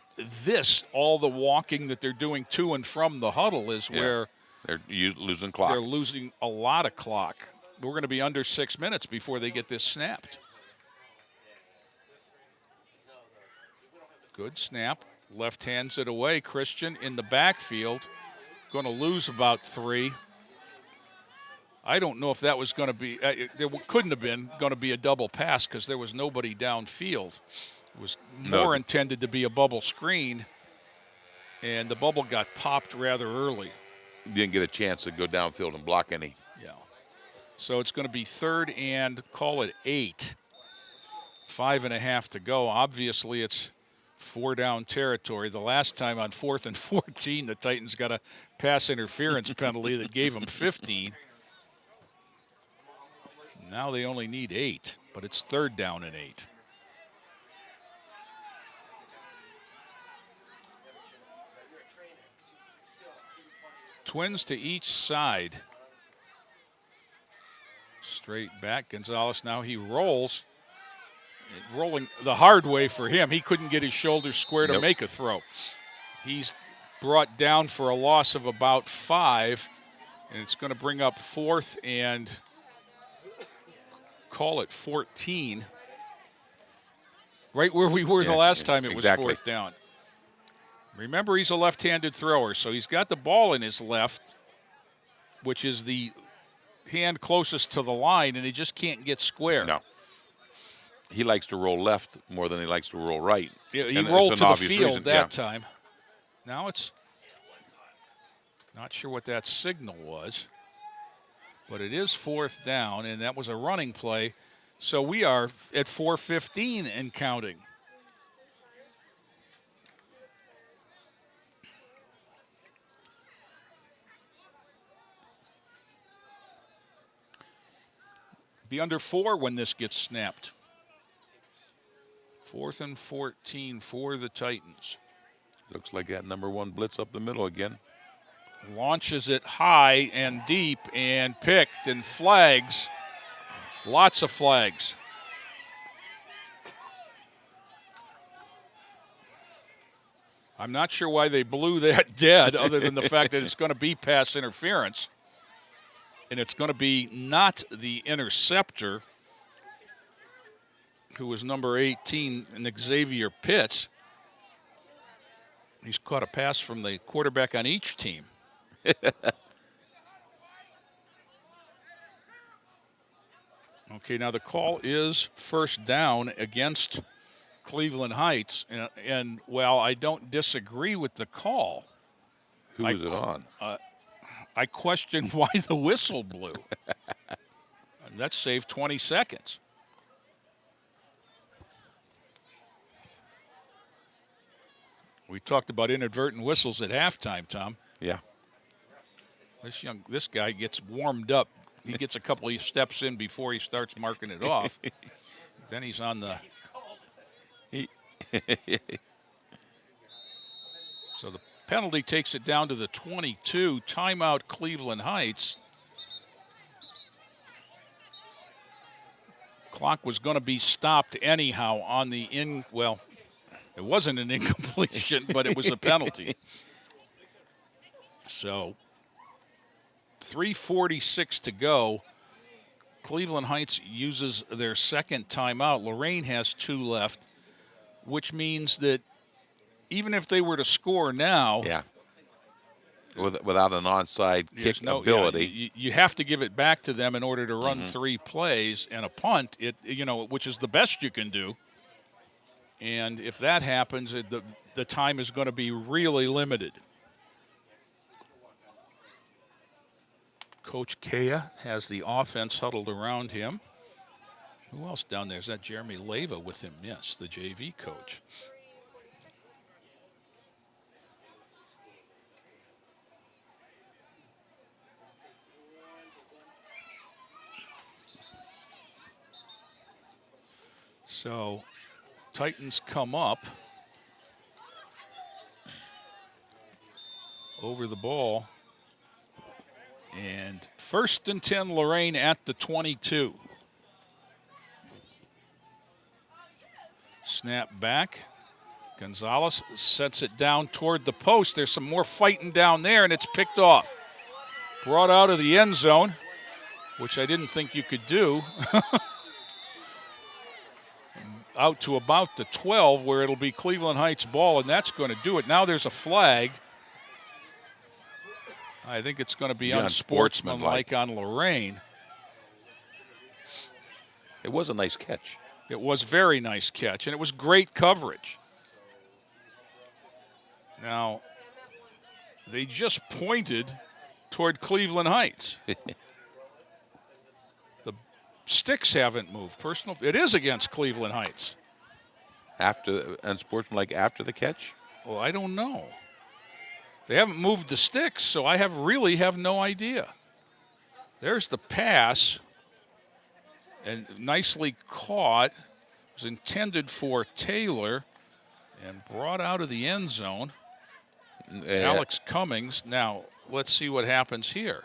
Speaker 2: all the walking that they're doing to and from the huddle is where
Speaker 3: they're losing clock.
Speaker 2: They're losing a lot of clock. We're going to be under 6 minutes before they get this snapped. Good snap. Left hands it away. Christian in the backfield. Going to lose about 3. I don't know if that was going to be, there couldn't have been going to be a double pass because there was nobody downfield. It was more intended to be a bubble screen, and the bubble got popped rather early.
Speaker 3: Didn't get a chance to go downfield and block any.
Speaker 2: Yeah. So it's going to be 3rd and call it 8. 5.5 to go. Obviously, it's 4-down territory. The last time on 4th and 14, the Titans got a pass interference penalty that gave them 15. Now they only need 8, but it's 3rd down and 8. Twins to each side. Straight back. Gonzalez now he rolls. Rolling the hard way for him. He couldn't get his shoulders square to make a throw. He's brought down for a loss of about 5, and it's going to bring up 4th and call it 14. Right where we were the last time it was 4th down. Remember, he's a left-handed thrower, so he's got the ball in his left, which is the hand closest to the line, and he just can't get square.
Speaker 3: No. He likes to roll left more than he likes to roll right.
Speaker 2: Yeah, he rolled to the field that time. Now it's not sure what that signal was, but it is 4th down, and that was a running play. So we are at 4:15 and counting. Be under 4 when this gets snapped. 4th and 14 for the Titans.
Speaker 3: Looks like that number 1 blitz up the middle again.
Speaker 2: Launches it high and deep and picked and flags. Lots of flags. I'm not sure why they blew that dead other than the fact that it's going to be pass interference. And it's going to be not the interceptor, who was number 18, Xavier Pitts. He's caught a pass from the quarterback on each team. Okay, now the call is 1st down against Cleveland Heights. And while I don't disagree with the call.
Speaker 3: Who was it on?
Speaker 2: I question why the whistle blew. And that saved 20 seconds. We talked about inadvertent whistles at halftime, Tom.
Speaker 3: Yeah.
Speaker 2: This guy gets warmed up. He gets a couple of steps in before he starts marking it off. Then he's on the. So the penalty takes it down to the 22. Timeout, Cleveland Heights. Clock was going to be stopped anyhow on the it wasn't an incompletion, but it was a penalty. So 3:46 to go. Cleveland Heights uses their 2nd timeout. Lorain has 2 left, which means that even if they were to score now,
Speaker 3: Yeah. Without an onside kick ability.
Speaker 2: Yeah, you have to give it back to them in order to run 3 plays, and a punt, which is the best you can do. And if that happens, the time is going to be really limited. Coach Kea has the offense huddled around him. Who else down there? Is that Jeremy Leyva with him? Yes, the JV coach. So, Titans come up over the ball. And 1st and 10, Lorain at the 22. Snap back. Gonzalez sets it down toward the post. There's some more fighting down there, and it's picked off. Brought out of the end zone, which I didn't think you could do. Out to about the 12, where it'll be Cleveland Heights ball, and that's going to do it. Now there's a flag. I think it's going to be unsportsmanlike on Lorain.
Speaker 3: It was a nice catch.
Speaker 2: It was very nice catch, and it was great coverage. Now, they just pointed toward Cleveland Heights. The sticks haven't moved. It is against Cleveland Heights.
Speaker 3: Unsportsmanlike after the catch?
Speaker 2: Well, I don't know. They haven't moved the sticks, so I really have no idea. There's the pass, and nicely caught. It was intended for Taylor and brought out of the end zone. Alex Cummings. Now, let's see what happens here.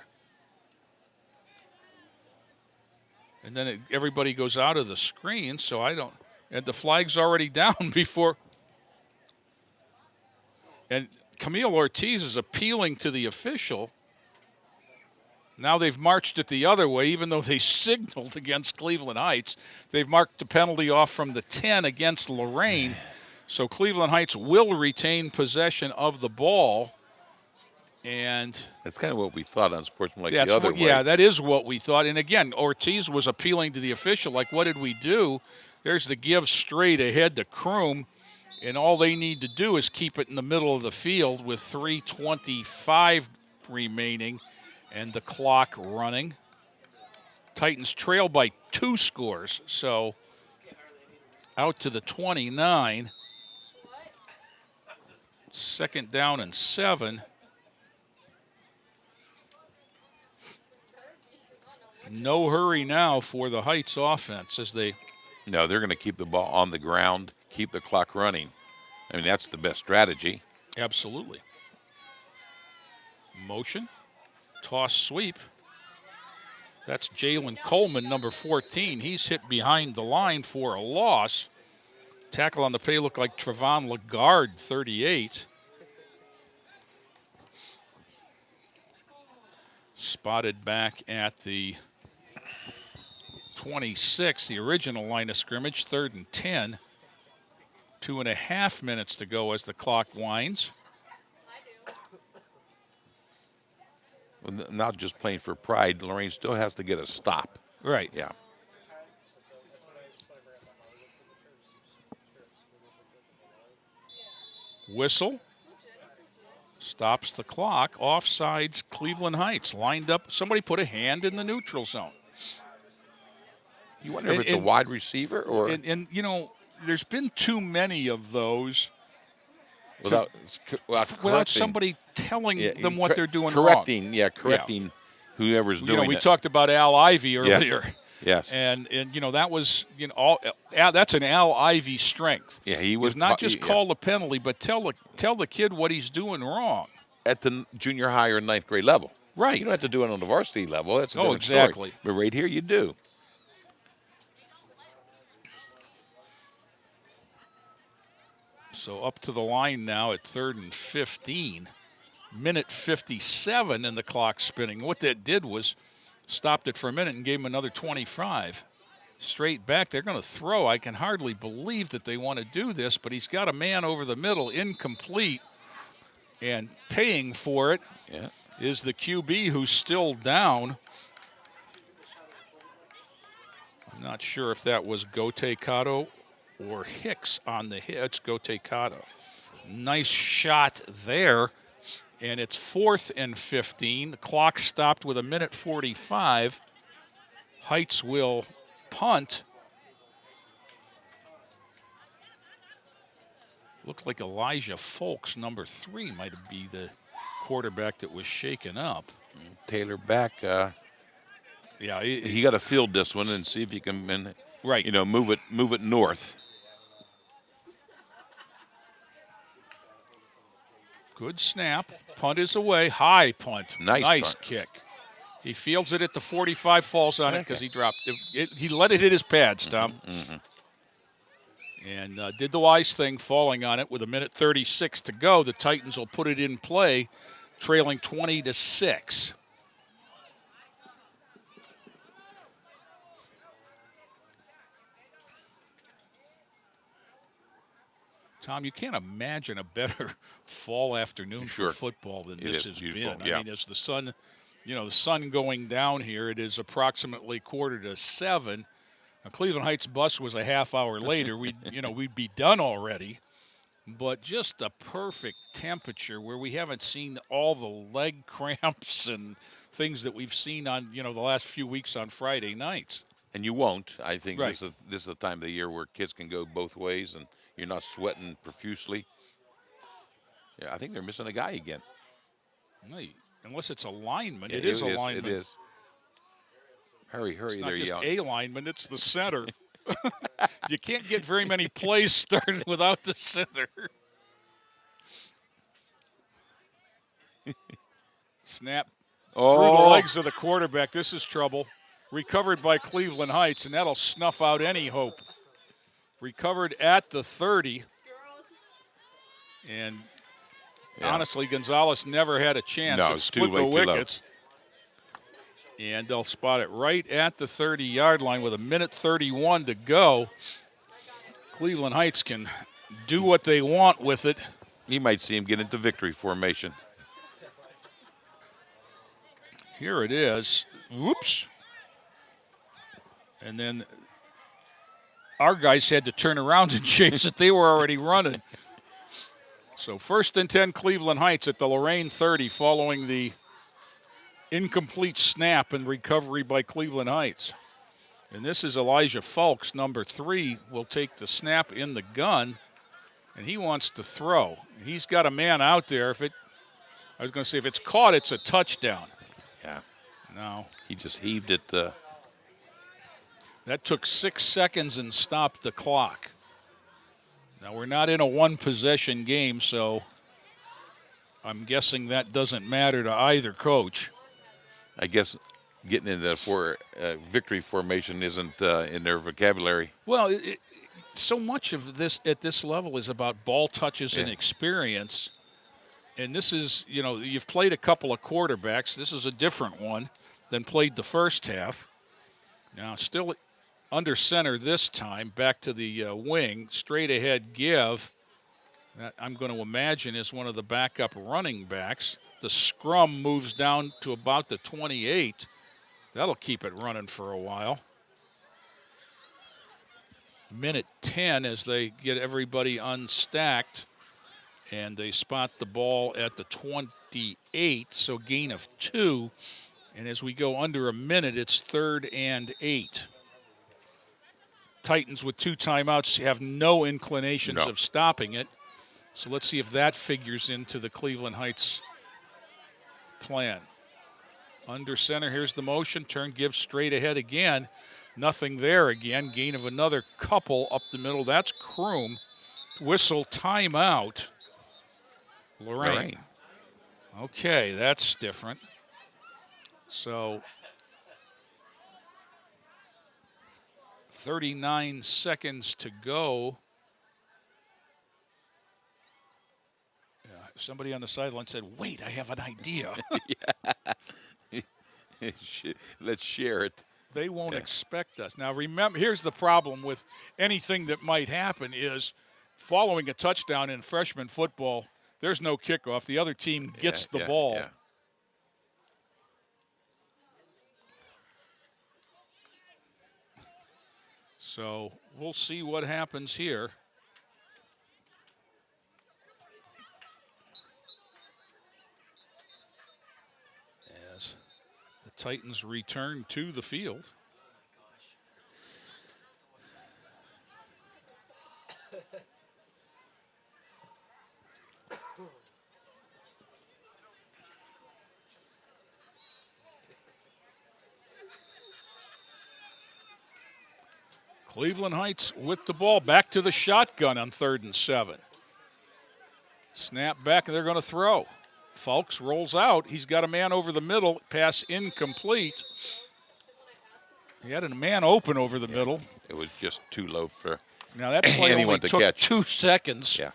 Speaker 2: And then everybody goes out of the screen, so I don't. And the flag's already down before. And Camille Ortiz is appealing to the official. Now they've marched it the other way, even though they signaled against Cleveland Heights. They've marked the penalty off from the 10 against Lorain. So Cleveland Heights will retain possession of the ball. And
Speaker 3: that's kind of what we thought, unsportsmanlike the other way.
Speaker 2: Yeah, that is what we thought. And again, Ortiz was appealing to the official, like, what did we do? There's the give straight ahead to Kroom. And all they need to do is keep it in the middle of the field with 3:25 remaining and the clock running. Titans trail by 2 scores, so out to the 29. 2nd down and 7. No hurry now for the Heights offense as they...
Speaker 3: No, they're going to keep the ball on the ground, keep the clock running. I mean, that's the best strategy.
Speaker 2: Absolutely. Motion, toss, sweep. That's Jalen Coleman, number 14. He's hit behind the line for a loss. Tackle on the play looked like Trevon Lagarde, 38. Spotted back at the 26, the original line of scrimmage, 3rd and 10. 2.5 minutes to go as the clock winds.
Speaker 3: Well, not just playing for pride, Lorain still has to get a stop.
Speaker 2: Right.
Speaker 3: Yeah.
Speaker 2: Whistle. Stops the clock. Offsides, Cleveland Heights. Lined up. Somebody put a hand in the neutral zone.
Speaker 3: You wonder if it's a wide receiver or...
Speaker 2: And you know, there's been too many of those
Speaker 3: without
Speaker 2: somebody telling them what they're doing
Speaker 3: correcting
Speaker 2: wrong.
Speaker 3: Whoever's doing it.
Speaker 2: We talked about Al Ivy earlier.
Speaker 3: Yeah. Yes.
Speaker 2: And that was, that's an Al Ivy strength.
Speaker 3: Yeah, he was
Speaker 2: not just call the penalty, but tell the kid what he's doing wrong.
Speaker 3: At the junior high or 9th grade level.
Speaker 2: Right.
Speaker 3: You don't have to do it on the varsity level. That's a different story. But right here you do.
Speaker 2: So up to the line now at 3rd and 15. Minute 57 and the clock spinning. What that did was stopped it for a minute and gave him another 25. straight back. They're going to throw. I can hardly believe that they want to do this, but he's got a man over the middle, incomplete, and paying for it is the QB who's still down. I'm not sure if that was Gote Cotto or Hicks on the hit. It's Gote Cotto. Nice shot there, and it's 4th and 15. The clock stopped with 1:45. Heights will punt. Looked like Elijah Folks, number 3, might be the quarterback that was shaken up.
Speaker 3: Taylor back.
Speaker 2: Yeah,
Speaker 3: he got to field this one and see if he can, move it north.
Speaker 2: Good snap. Punt is away. High punt.
Speaker 3: Nice punt.
Speaker 2: Kick. He fields it at the 45, falls on it because he dropped it. He let it hit his pads, Tom. And did the wise thing, falling on it with 1:36 to go. The Titans will put it in play, trailing 20-6. Tom, you can't imagine a better fall afternoon for football than this has been.
Speaker 3: Yeah.
Speaker 2: I mean, as the sun, the sun going down here, it is approximately 6:45. Now, Cleveland Heights bus was a half hour later. We'd be done already. But just a perfect temperature where we haven't seen all the leg cramps and things that we've seen on, the last few weeks on Friday nights.
Speaker 3: And you won't. I think
Speaker 2: Right.
Speaker 3: this is the time of the year where kids can go both ways and you're not sweating profusely. Yeah, I think they're missing a guy again.
Speaker 2: Unless it's a lineman.
Speaker 3: Yeah,
Speaker 2: it is a lineman.
Speaker 3: It is. Hurry,
Speaker 2: It's not
Speaker 3: there,
Speaker 2: just
Speaker 3: young.
Speaker 2: a lineman, it's the center. You can't get very many plays started without the center. Snap through the legs of the quarterback. This is trouble. Recovered by Cleveland Heights, and that'll snuff out any hope. Recovered at the 30. And honestly, Gonzalez never had a chance.
Speaker 3: No,
Speaker 2: It
Speaker 3: it's
Speaker 2: split
Speaker 3: too
Speaker 2: the
Speaker 3: late, too low.
Speaker 2: wickets. And they'll spot it right at the 30-yard line with 1:31 to go. Cleveland Heights can do what they want with it.
Speaker 3: You might see him get into victory formation.
Speaker 2: Here it is. Whoops. And then our guys had to turn around and chase it. They were already running. So 1st and 10 Cleveland Heights at the Lorain 30 following the incomplete snap and recovery by Cleveland Heights. And this is Elijah Folks, number 3, will take the snap in the gun, and he wants to throw. He's got a man out there. If it's caught, it's a touchdown.
Speaker 3: Yeah.
Speaker 2: No.
Speaker 3: He just heaved it.
Speaker 2: That took 6 seconds and stopped the clock. Now, we're not in a one-possession game, so I'm guessing that doesn't matter to either coach.
Speaker 3: I guess getting into victory formation isn't in their vocabulary.
Speaker 2: Well, so much of this at this level is about ball touches and experience. And this is, you've played a couple of quarterbacks. This is a different one than played the first half. Now, still under center this time, back to the wing, straight ahead give. That I'm going to imagine is one of the backup running backs. The scrum moves down to about the 28. That'll keep it running for a while. 1:10 as they get everybody unstacked. And they spot the ball at the 28, so gain of 2. And as we go under a minute, it's 3rd and 8. Titans with 2 timeouts have no inclinations of stopping it. So let's see if that figures into the Cleveland Heights plan. Under center, here's the motion. Turn, give straight ahead again. Nothing there again. Gain of another couple up the middle. That's Kroom. Whistle timeout. Lorain. Okay, that's different. So 39 seconds to go. Somebody on the sideline said, wait, I have an idea.
Speaker 3: Let's share it.
Speaker 2: They won't expect us. Now, remember, here's the problem with anything that might happen is following a touchdown in freshman football, there's no kickoff. The other team gets the ball.
Speaker 3: Yeah.
Speaker 2: So we'll see what happens here. As the Titans return to the field. Cleveland Heights with the ball, back to the shotgun on 3rd and 7. Snap back, and they're going to throw. Fulks rolls out. He's got a man over the middle. Pass incomplete. He had a man open over the middle.
Speaker 3: It was just too low for
Speaker 2: now that play
Speaker 3: anyone
Speaker 2: only
Speaker 3: to
Speaker 2: took
Speaker 3: catch.
Speaker 2: 2 seconds.
Speaker 3: Yeah.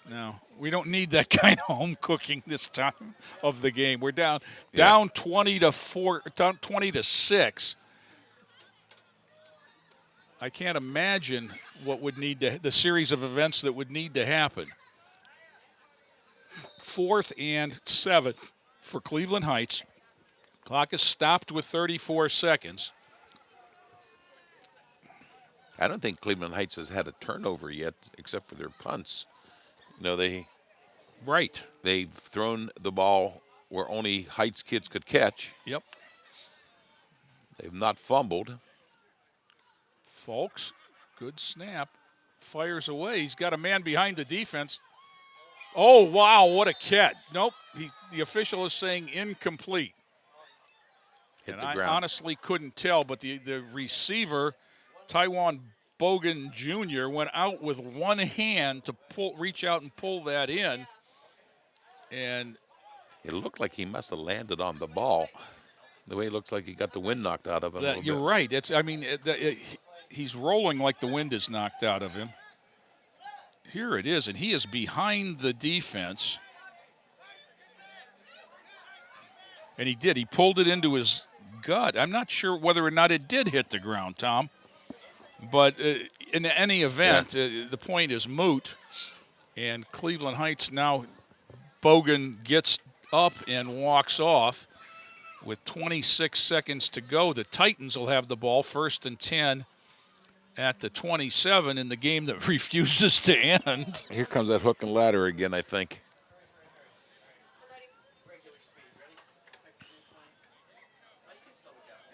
Speaker 2: No, we don't need that kind of home cooking this time of the game. We're down 20 to 6. I can't imagine what would need to, the series of events that would need to happen. 4th and 7 for Cleveland Heights. Clock is stopped with 34 seconds.
Speaker 3: I don't think Cleveland Heights has had a turnover yet, except for their punts. You know, they've thrown the ball where only Heights kids could catch.
Speaker 2: Yep.
Speaker 3: They've not fumbled.
Speaker 2: Fulks, good snap, fires away. He's got a man behind the defense. Oh, wow, what a catch. Nope, the official is saying incomplete.
Speaker 3: Hit the
Speaker 2: I
Speaker 3: ground.
Speaker 2: honestly couldn't tell, but the receiver, Taiwan Bogan Jr., went out with one hand to reach out and pull that in. And
Speaker 3: it looked like he must have landed on the ball. The way it looks like he got the wind knocked out of him.
Speaker 2: You're right. He's rolling like the wind is knocked out of him. Here it is, and he is behind the defense. And he did. He pulled it into his gut. I'm not sure whether or not it did hit the ground, Tom. But in any event, the point is moot. And Cleveland Heights now, Bogan gets up and walks off. With 26 seconds to go, the Titans will have the ball 1st and 10 at the 27 in the game that refuses to end.
Speaker 3: Here comes that hook and ladder again, I think.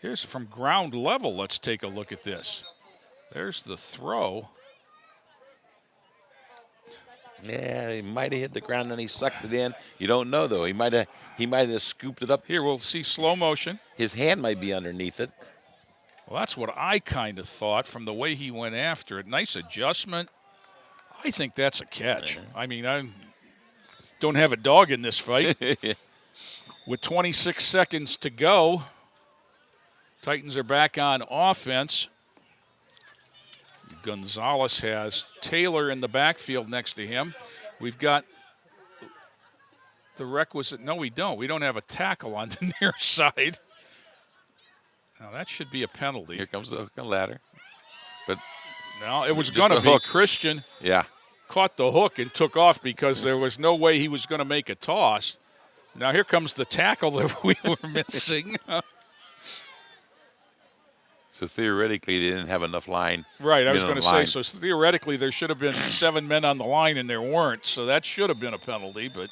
Speaker 2: Here's from ground level. Let's take a look at this. There's the throw.
Speaker 3: Yeah, he might have hit the ground and he sucked it in. You don't know though. He might have scooped it up.
Speaker 2: Here we'll see slow motion.
Speaker 3: His hand might be underneath it.
Speaker 2: Well, that's what I kind of thought from the way he went after it. Nice adjustment. I think that's a catch. I mean, I don't have a dog in this fight. With 26 seconds to go, Titans are back on offense. Gonzalez has Taylor in the backfield next to him. We've got the requisite. No, we don't. We don't have a tackle on the near side. Now, that should be a penalty.
Speaker 3: Here comes the hook and ladder. But
Speaker 2: no, it was going to be Christian.
Speaker 3: Yeah.
Speaker 2: Caught the hook and took off because there was no way he was going to make a toss. Now, here comes the tackle that we were missing.
Speaker 3: So theoretically, they didn't have enough line.
Speaker 2: Right, I was going to say, so theoretically there should have been 7 men on the line and there weren't, so that should have been a penalty, but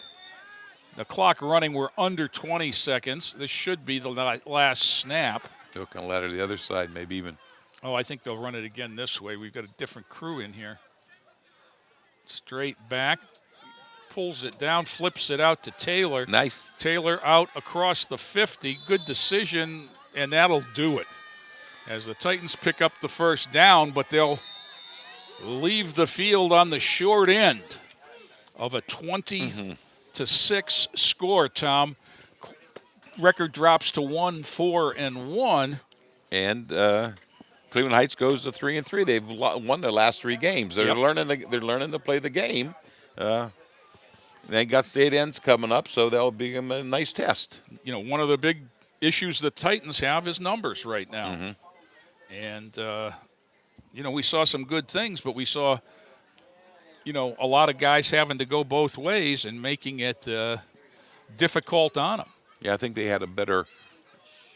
Speaker 2: the clock running, we're under 20 seconds. This should be the last snap.
Speaker 3: Hook and ladder to the other side, maybe even.
Speaker 2: Oh, I think they'll run it again this way. We've got a different crew in here. Straight back, pulls it down, flips it out to Taylor.
Speaker 3: Nice.
Speaker 2: Taylor out across the 50. Good decision, and that'll do it. As the Titans pick up the first down, but they'll leave the field on the short end of a 20 to 6 score, Tom. Record drops to 1-4-1.
Speaker 3: And Cleveland Heights goes to 3-3. They've won their last 3 games. They're learning. They're learning to play the game. They got state ends coming up, so that'll be a nice test.
Speaker 2: You know, one of the big issues the Titans have is numbers right now. And, we saw some good things, but we saw, a lot of guys having to go both ways and making it difficult on them.
Speaker 3: Yeah, I think they had a better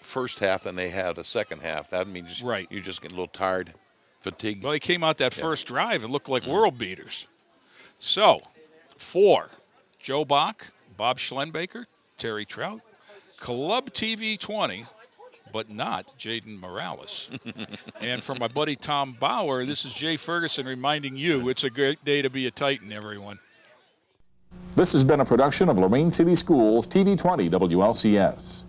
Speaker 3: first half than they had a second half. That means you just get a little tired, fatigued.
Speaker 2: Well, they came out that first drive and looked like world beaters. So, for Joe Bach, Bob Schlenbaker, Terry Trout, Club TV 20, but not Jaden Morales. And for my buddy Tom Bauer, this is Jay Ferguson reminding you it's a great day to be a Titan, everyone.
Speaker 12: This has been a production of Lorain City Schools TV 20 WLCS.